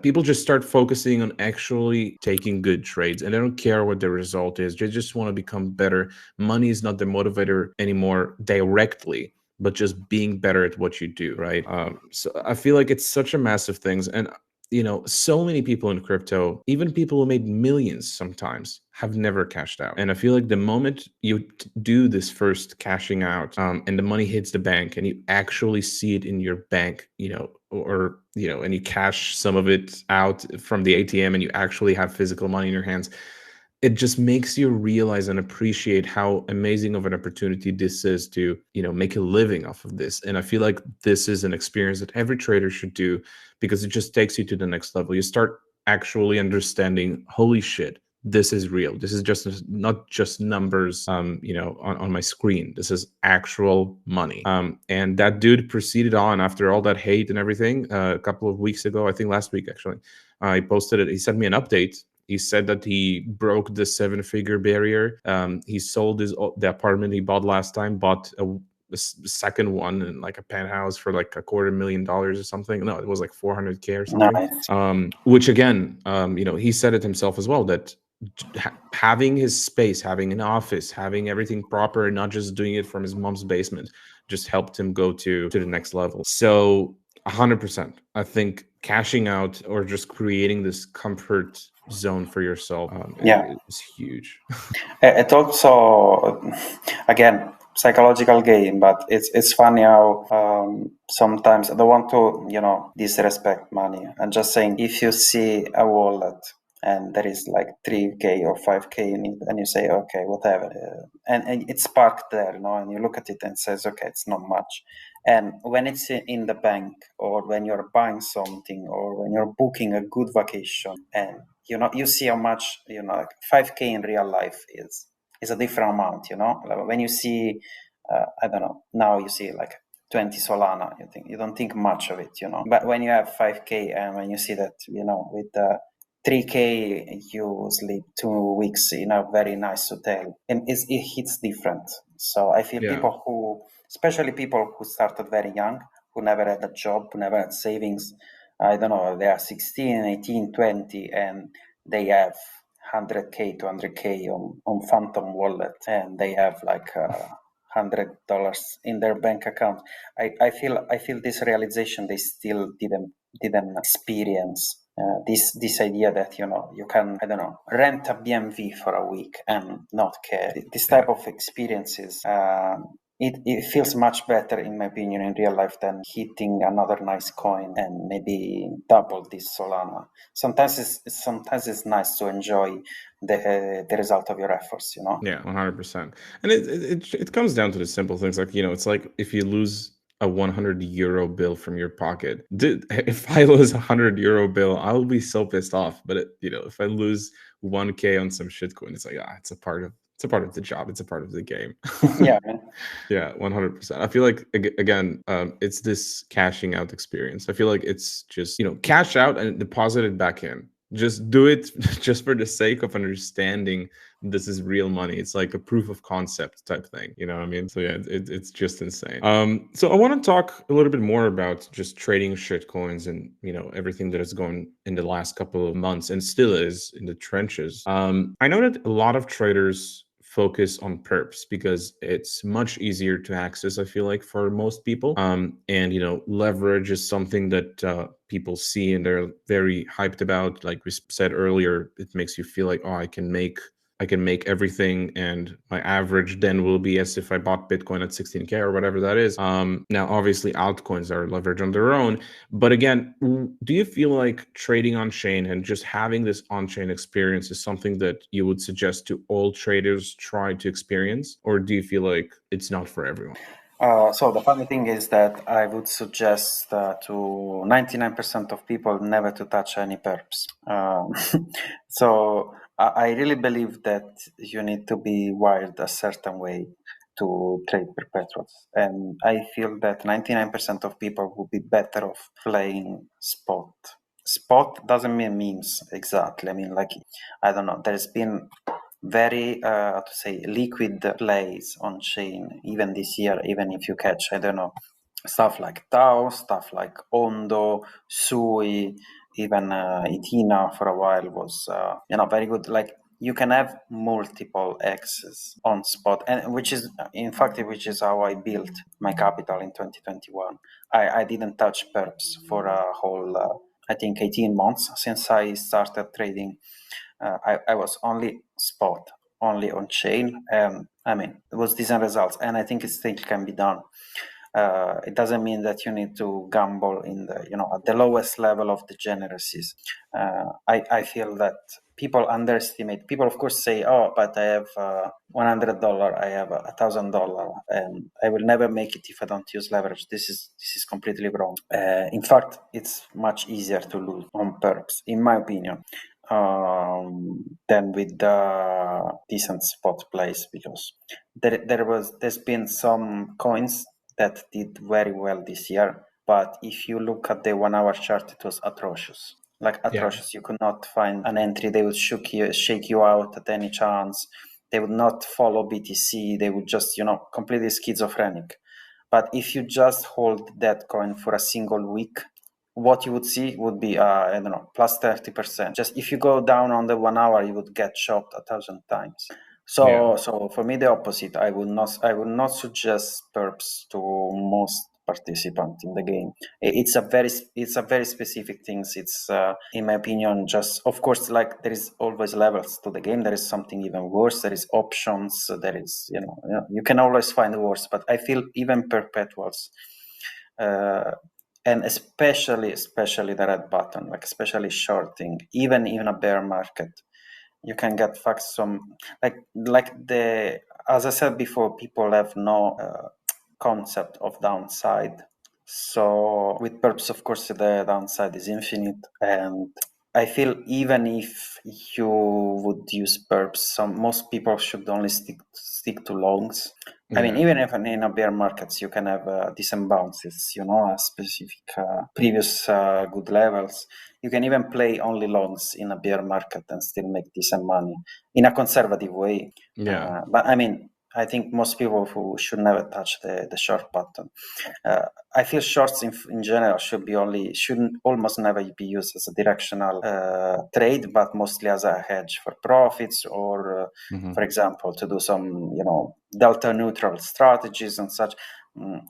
People just start focusing on actually taking good trades and they don't care what the result is. They just want to become better. Money is not the motivator anymore directly, but just being better at what you do, right? So I feel like it's such a massive thing. And so many people in crypto, even people who made millions sometimes, have never cashed out. And I feel like the moment you do this first cashing out and the money hits the bank and you actually see it in your bank, and you cash some of it out from the ATM and you actually have physical money in your hands, it just makes you realize and appreciate how amazing of an opportunity this is to, make a living off of this. And I feel like this is an experience that every trader should do because it just takes you to the next level. You start actually understanding, holy shit, this is real. This is just not just numbers, on my screen. This is actual money. And that dude proceeded on after all that hate and everything. A couple of weeks ago, I think last week actually, I posted it. He sent me an update. He said that he broke the 7-figure barrier. He sold the apartment he bought last time, bought a second one in like a penthouse for like $250,000 or something. No, it was like 400K or something. Nice. Which again, he said it himself as well, that having his space, having an office, having everything proper, and not just doing it from his mom's basement, just helped him go to the next level. So 100%, I think cashing out or just creating this comfort zone for yourself is huge. It also, again, psychological game, but it's funny how sometimes I don't want to disrespect money. I'm just saying, if you see a wallet and there is like 3k or 5k in it, and you say, okay, whatever, and it's parked there, and you look at it and says, okay, it's not much. And when it's in the bank, or when you're buying something, or when you're booking a good vacation, and you see how much, like 5k in real life is a different amount. Like when you see, I don't know, now you see like 20 Solana, you don't think much of it, But when you have 5k, and when you see that, with 3k you sleep 2 weeks in a very nice hotel, and it hits different. So I feel especially people who started very young, who never had a job, who never had savings, I don't know, they are 16, 18, 20, and they have 100k, 200k on Phantom wallet, and they have like $100 in their bank account. I feel this realization they still didn't experience. This idea that you can, I don't know, rent a BMV for a week and not care. This type of experiences, it feels much better, in my opinion, in real life than hitting another nice coin and maybe double this Solana. Sometimes it's nice to enjoy the result of your efforts. Yeah, 100%. And it comes down to the simple things, like it's like if you lose a 100 euro bill from your pocket. If I lose a 100 euro bill, I'll be so pissed off. But if I lose 1k on some shitcoin, it's like it's a part of the job. It's a part of the game. Yeah, man. Yeah, 100%. I feel like again, it's this cashing out experience. I feel like it's just cash out and deposit it back in. Just do it just for the sake of understanding this is real money. It's like a proof of concept type thing. You know what I mean? So yeah, it's just insane. So I want to talk a little bit more about just trading shitcoins and everything that is going in the last couple of months and still is in the trenches. I know that a lot of traders focus on perps because it's much easier to access, I feel like, for most people. And leverage is something that people see and they're very hyped about. Like we said earlier, it makes you feel like, oh, I can make everything, and my average then will be as if I bought Bitcoin at 16k or whatever that is. Now, obviously, altcoins are leveraged on their own, but again, do you feel like trading on chain and just having this on-chain experience is something that you would suggest to all traders try to experience, or do you feel like it's not for everyone? So the funny thing is that I would suggest to 99% of people never to touch any perps. So I really believe that you need to be wired a certain way to trade perpetuals. And I feel that 99% of people would be better off playing spot. Spot doesn't mean memes exactly. I mean, like, I don't know, there's been very liquid plays on chain even this year, even if you catch, I don't know, stuff like Tau, stuff like Ondo, Sui, even Etina for a while was very good. Like, you can have multiple X's on spot, and which is how I built my capital in 2021. I didn't touch perps for a whole I think 18 months since I started trading. I was only spot, only on chain, and I mean, it was decent results, and I think it still can be done. It doesn't mean that you need to gamble in the at the lowest level of degeneracies. I feel that people underestimate. People, of course, say, "Oh, but I have $100, I have $1,000, and I will never make it if I don't use leverage." This is completely wrong. In fact, it's much easier to lose on perps, in my opinion, than with the decent spot plays, because there's been some coins that did very well this year, but if you look at the 1 hour chart, it was atrocious. Like atrocious. You could not find an entry. They would shake you out at any chance. They would not follow BTC. They would just completely schizophrenic. But if you just hold that coin for a single week, what you would see would be I don't know, plus 30%. Just if you go down on the 1 hour, you would get shocked 1,000 times. So for me, the opposite. I would not suggest perps to most participant in the game. It's a very specific things. It's in my opinion, just, of course, like there is always levels to the game. There is something even worse. There is options. There is, you can always find worse. But I feel even perpetuals, and especially the red button, like especially shorting, even in a bear market, you can get facts some as I said before, people have no concept of downside. So with perps, of course, the downside is infinite, and I feel even if you would use perps, most people should only stick to longs. I mean, even if in a bear markets, you can have decent bounces, a specific previous good levels. You can even play only longs in a bear market and still make decent money in a conservative way. But I mean, I think most people who should never touch the short button. I feel shorts in general should almost never be used as a directional trade, but mostly as a hedge for profits, or for example, to do some delta neutral strategies and such.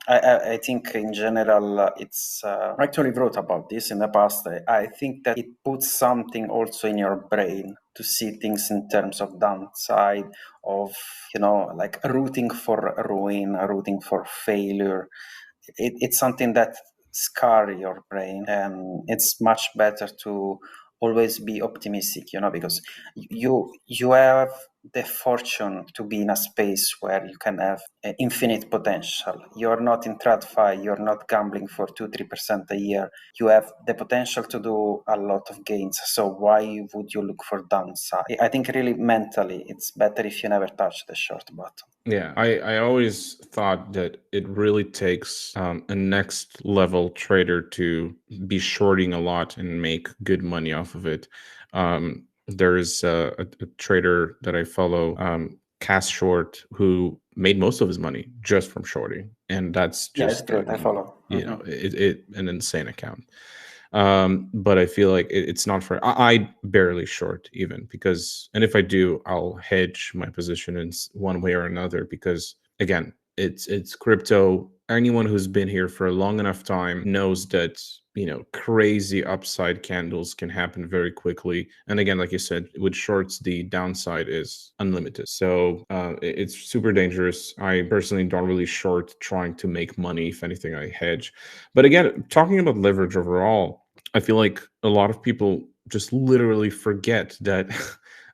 I think in general, it's I actually wrote about this in the past. I think that it puts something also in your brain to see things in terms of downside, of like rooting for ruin, rooting for failure. It's something that scar your brain, and it's much better to always be optimistic, because you have the fortune to be in a space where you can have infinite potential. You're not in TradFi, you're not gambling for 2-3% a year. You have the potential to do a lot of gains. So why would you look for downside? I think really mentally, it's better if you never touch the short button. Yeah, I always thought that it really takes a next level trader to be shorting a lot and make good money off of it. There's a trader that I follow, Cast Short, who made most of his money just from shorting, and that's just it's great. I follow. An insane account. But I feel like it's not for I barely short even, because, and if I do, I'll hedge my position in one way or another, because again, it's crypto. Anyone who's been here for a long enough time knows that crazy upside candles can happen very quickly, and again, like you said, with shorts, the downside is unlimited. So it's super dangerous. I personally don't really short trying to make money. If anything, I hedge. But again, talking about leverage overall, I feel like a lot of people just literally forget that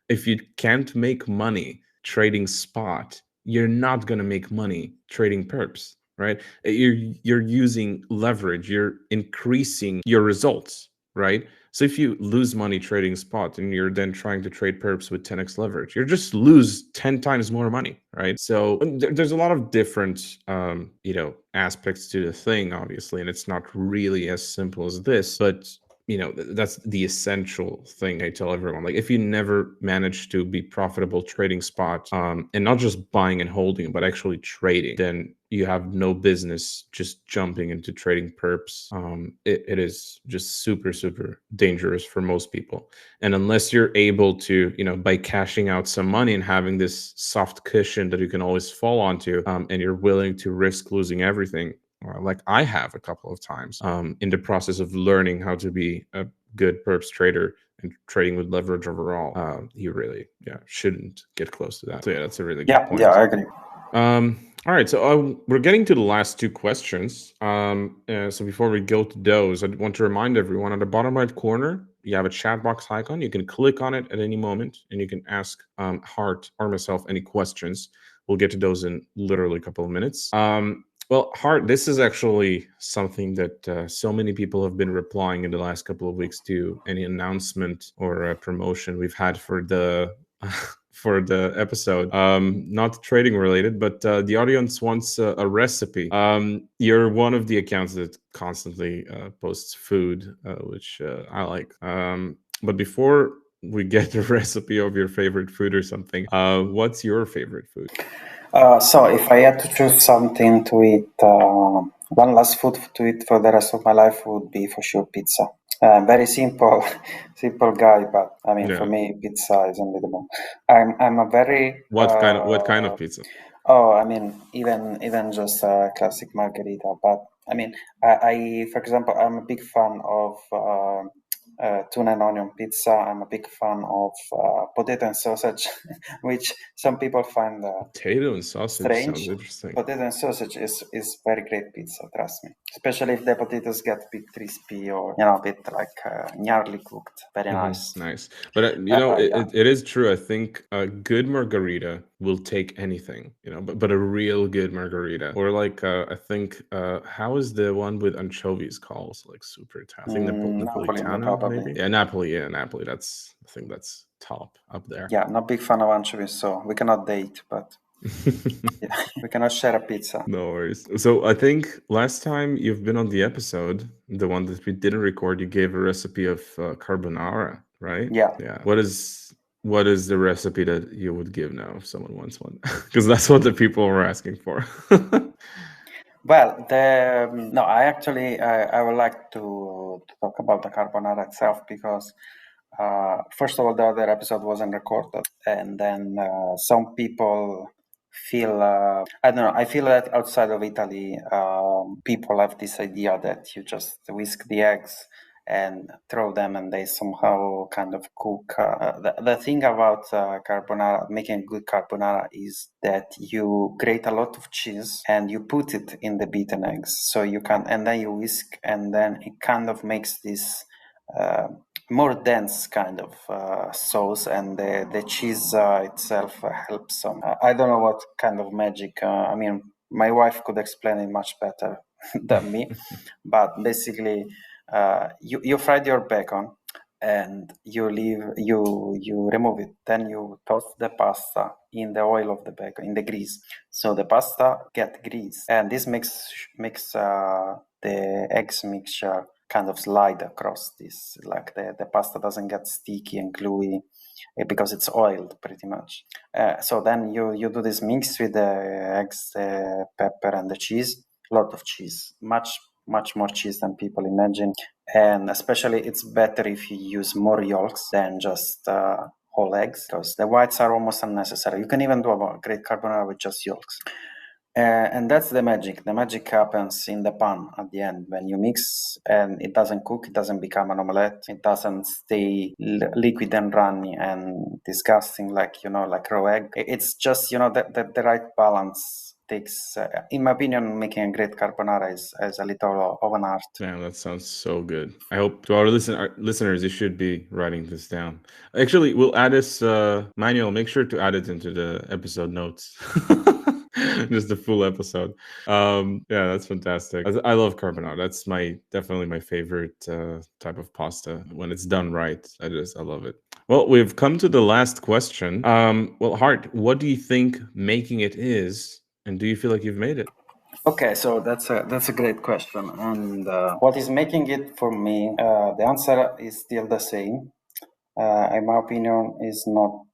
if you can't make money trading spot, you're not going to make money trading perps, right? You're using leverage, you're increasing your results, right? So if you lose money trading spot and you're then trying to trade perps with 10x leverage, you're just lose 10 times more money, right? So there's a lot of different aspects to the thing, obviously, and it's not really as simple as this, but that's the essential thing I tell everyone. Like, if you never manage to be profitable trading spot, and not just buying and holding, but actually trading, then you have no business just jumping into trading perps. It is just super, super dangerous for most people. And unless you're able to, by cashing out some money and having this soft cushion that you can always fall onto, and you're willing to risk losing everything, like I have a couple of times, in the process of learning how to be a good perps trader and trading with leverage overall, you really shouldn't get close to that. So that's a really good point. Yeah, I agree. All right, so we're getting to the last two questions. So before we go to those, I want to remind everyone, at the bottom right corner, you have a chat box icon. You can click on it at any moment, and you can ask Hart or myself any questions. We'll get to those in literally a couple of minutes. Well, Hart, this is actually something that so many people have been replying in the last couple of weeks to any announcement or promotion we've had for the for the episode. Not trading related, but the audience wants a recipe. You're one of the accounts that constantly posts food, which I like. But before we get the recipe of your favorite food or something, what's your favorite food? So if I had to choose something to eat, one last food to eat for the rest of my life would be for sure pizza. Very simple guy, but I mean, for me, pizza is unbeatable. I'm a very what kind of pizza? Oh, I mean, even just a classic margarita. But I mean, I for example, I'm a big fan of tuna and onion pizza. I'm a big fan of potato and sausage, which some people find Potato and sausage sounds strange. interesting. Potato and sausage is very great pizza, trust me. Especially if the potatoes get a bit crispy or a bit like nearly cooked. Very nice. Nice. But Yeah. it is true. I think a good margarita will take anything, but a real good margarita. Or like I think how is the one with anchovies called? Like super I think Napoli, Napolitana, probably. maybe. Yeah, Napoli. Yeah, Napoli. I think that's top up there. Yeah, not big fan of anchovies, so we cannot date, but yeah, we cannot share a pizza. No worries. So I think last time you've been on the episode, the one that we didn't record, you gave a recipe of carbonara, right? Yeah. Yeah. What is the recipe that you would give now if someone wants one? Because that's what the people were asking for. Well, no, I actually I would like to talk about the carbonara itself because first of all, the other episode wasn't recorded, and then some people feel I don't know. I feel that outside of Italy, people have this idea that you just whisk the eggs and throw them and they somehow kind of cook. The thing about carbonara, making good carbonara, is that you grate a lot of cheese and you put it in the beaten eggs. So you can, and then you whisk, and then it kind of makes this more dense kind of sauce, and the cheese itself helps some. I don't know what kind of magic. I mean, my wife could explain it much better than me, but basically, you fried your bacon and you remove it. Then you toss the pasta in the oil of the bacon, in the grease. So the pasta get grease, and this makes the eggs mixture kind of slide across this, like the pasta doesn't get sticky and gluey because it's oiled pretty much. So then you do this mix with the eggs, the pepper and the cheese, a lot of cheese, much more cheese than people imagine, and especially it's better if you use more yolks than just whole eggs, because the whites are almost unnecessary. You can even do a great carbonara with just yolks. And that's the magic. The magic happens in the pan at the end when you mix, and it doesn't cook, it doesn't become an omelette, it doesn't stay liquid and runny and disgusting like like raw egg. It's just the right balance. Takes, in my opinion, making a great carbonara is a little of an art. Damn, that sounds so good. I hope to our listeners, you should be writing this down. Actually, we'll add this manual. Make sure to add it into the episode notes. Just the full episode. Yeah, that's fantastic. I love carbonara. That's definitely my favorite type of pasta when it's done right. I love it. Well, we've come to the last question. Well, Hart, what do you think making it is, and do you feel like you've made it? Okay, so that's a great question, and what is making it for me? The answer is still the same. In my opinion, is not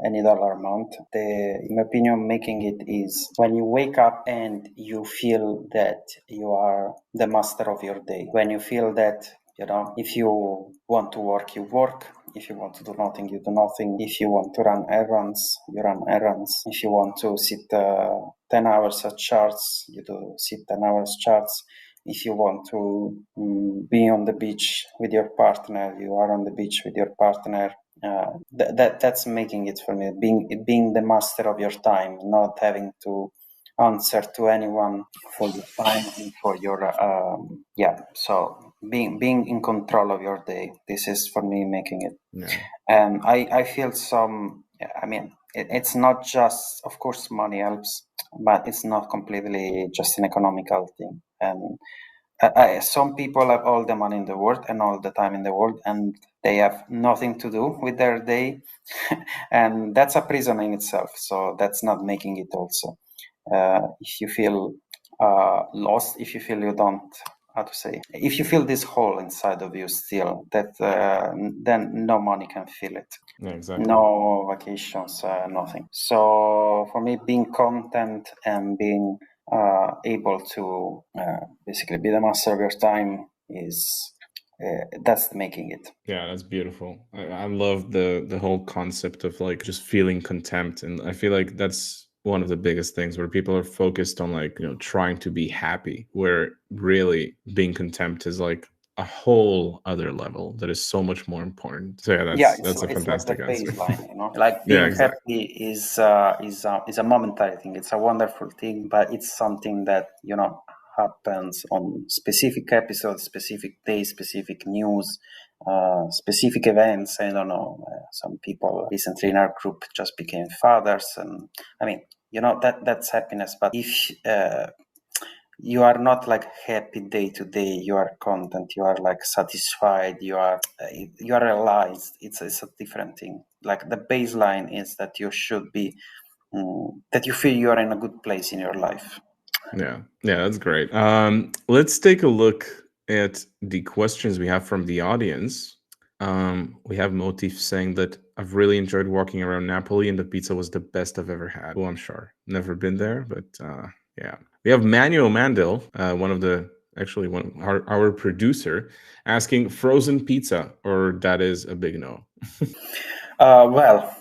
any dollar amount. In my opinion, making it is when you wake up and you feel that you are the master of your day. When you feel that, if you want to work, you work. If you want to do nothing, you do nothing. If you want to run errands, you run errands. If you want to sit 10 hours at charts, you do sit 10 hours charts. If you want to be on the beach with your partner, you are on the beach with your partner. That's making it for me. Being the master of your time, not having to answer to anyone for your time and for your So being in control of your day. This is for me making it. Yeah. And I feel some. I mean, it's not just, of course, money helps, but it's not completely just an economical thing. And some people have all the money in the world and all the time in the world, and they have nothing to do with their day, and that's a prison in itself. So that's not making it. Also, if you feel lost, if you feel you don't, how to say, if you feel this hole inside of you still, that then no money can fill it. Yeah, exactly. No vacations, nothing. So for me, being content and being able to basically be the master of your time is that's making it. Yeah, that's beautiful. I love the whole concept of like just feeling contempt, and I feel like that's one of the biggest things, where people are focused on like, trying to be happy, where really being content is like a whole other level that is so much more important. So yeah, Yeah, that's a it's like the fantastic answer. baseline, you know. Like Yeah, being exactly. happy is a momentary thing. It's a wonderful thing, but it's something that, you know, happens on specific episodes, specific days, specific news, specific events. I don't know. Some people recently in our group just became fathers, and I mean, you know, that's happiness. But if you are not like happy day to day, you are content, you are like satisfied, you are realized, it's a different thing. Like the baseline is that you should be that you feel you are in a good place in your life. Yeah, that's great. Let's take a look at the questions we have from the audience. We have Motif saying that I've really enjoyed walking around Napoli and the pizza was the best I've ever had. Well, I'm sure. Never been there, but yeah. We have Manuel Mandel, our producer, asking frozen pizza, or that is a big no. Well,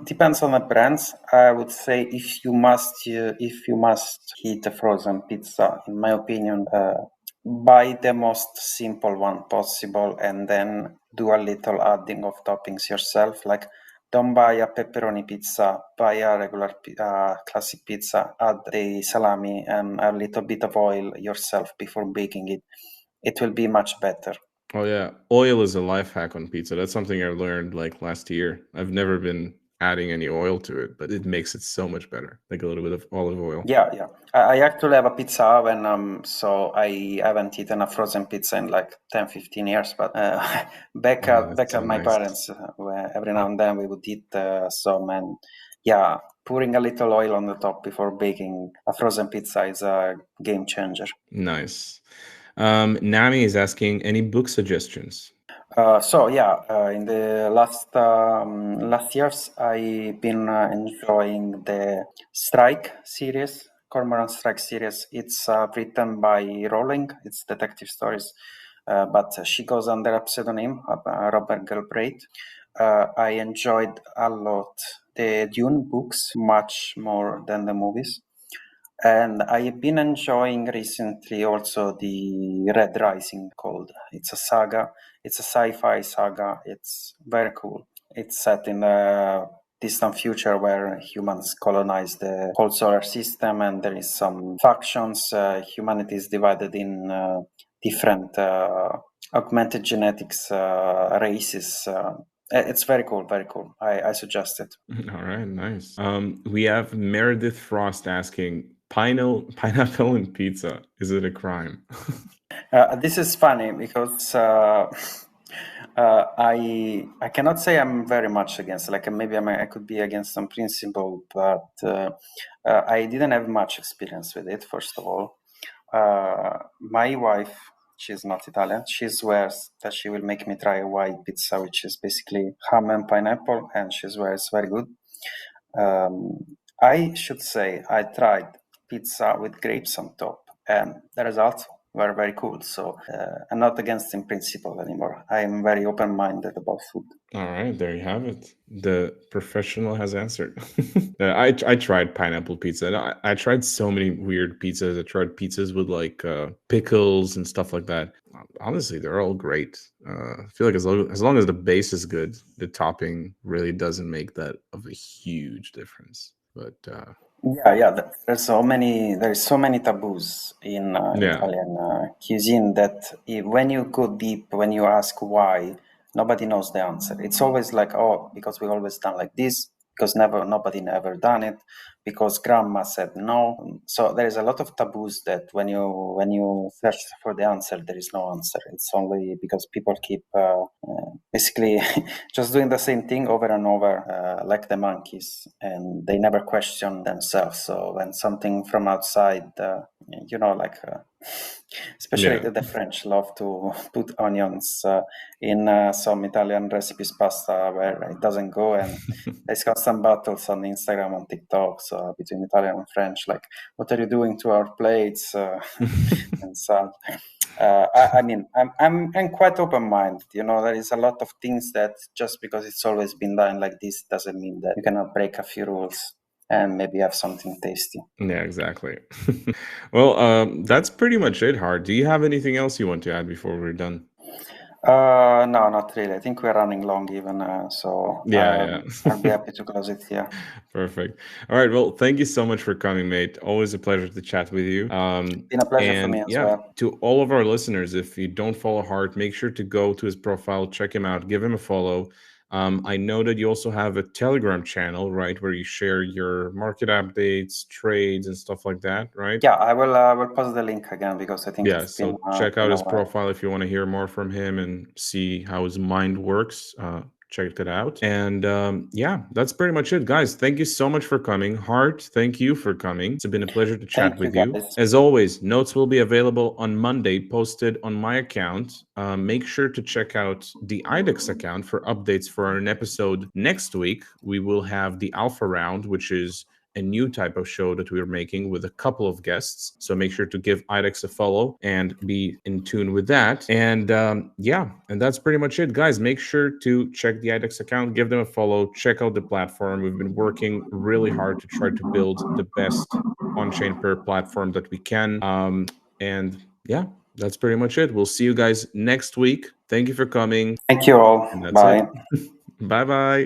depends on the brands. I would say if you must eat a frozen pizza, in my opinion, buy the most simple one possible, and then do a little adding of toppings yourself. Like, don't buy a pepperoni pizza, buy a regular classic pizza, add the salami and a little bit of oil yourself before baking it. It will be much better. Oh yeah, oil is a life hack on pizza. That's something I learned like last year. I've never been adding any oil to it, but it makes it so much better. Like a little bit of olive oil. Yeah. I actually have a pizza oven, so I haven't eaten a frozen pizza in like 10, 15 years. But back That's so at my nice. parents, where every now and then we would eat some, and yeah, pouring a little oil on the top before baking a frozen pizza is a game changer. Nice. Nami is asking any book suggestions. In the last years, I've been enjoying the Strike series, Cormoran Strike series. It's written by Rowling. It's detective stories, but she goes under a pseudonym, Robert Galbraith. I enjoyed a lot the Dune books, much more than the movies. And I've been enjoying recently also the Red Rising called. It's a saga. It's a sci-fi saga. It's very cool. It's set in a distant future where humans colonize the whole solar system, and there is some factions. Humanity is divided in different augmented genetics races. It's very cool, very cool. I suggest it. All right, nice. We have Meredith Frost asking pineapple and pizza. Is it a crime? This is funny because I cannot say I'm very much against. Like maybe I could be against some principle, but I didn't have much experience with it. First of all, my wife, she's not Italian. She swears that she will make me try a white pizza, which is basically ham and pineapple, and she swears it's very good. I should say I tried pizza with grapes on top, and the results were very cool. So I'm not against in principle anymore. I am very open-minded about food. All right, there you have it. The professional has answered. I tried pineapple pizza. And I tried so many weird pizzas. I tried pizzas with like pickles and stuff like that. Honestly, they're all great. I feel like as long as the base is good, the topping really doesn't make that of a huge difference. But Yeah. There's so many taboos in yeah, Italian cuisine that when you go deep, when you ask why, nobody knows the answer. It's always like, oh, because we always done like this, because nobody never done it, because grandma said no. So there is a lot of taboos that when you search for the answer, there is no answer. It's only because people keep basically just doing the same thing over and over, like the monkeys, and they never question themselves. So when something from outside, especially yeah. the French love to put onions in some Italian recipes pasta where it doesn't go, and there's constant battles on Instagram, on TikTok, so between Italian and French, like, what are you doing to our plates? And so I mean, I'm quite open-minded. You know, there is a lot of things that just because it's always been done like this doesn't mean that you cannot break a few rules. and maybe have something tasty. Yeah, exactly. Well, that's pretty much it, Hart. Do you have anything else you want to add before we're done? No, not really. I think we're running long even, so Yeah. I'll be happy to close it here. Perfect. All right. Well, thank you so much for coming, mate. Always a pleasure to chat with you. Been a pleasure for me as well. To all of our listeners, if you don't follow Hart, make sure to go to his profile, check him out, give him a follow. I know that you also have a Telegram channel, right, where you share your market updates, trades, and stuff like that, right? Yeah, I will post the link again because I think Yeah, it's been so check out been a his while. profile if you want to hear more from him and see how his mind works. Check it out. And yeah, that's pretty much it, guys. Thank you so much for coming. Hart, thank you for coming. It's been a pleasure to chat Thank with you, you. guys. As always, notes will be available on Monday, posted on my account. Make sure to check out the IDEX account for updates for an episode next week. We will have the Alpha Round, which is a new type of show that we're making with a couple of guests. So make sure to give IDEX a follow and be in tune with that. And yeah, and that's pretty much it, guys. Make sure to check the IDEX account, give them a follow, check out the platform. We've been working really hard to try to build the best on-chain pair platform that we can. And yeah, that's pretty much it. We'll see you guys next week. Thank you for coming. Thank you all. And that's Bye. it. Bye bye.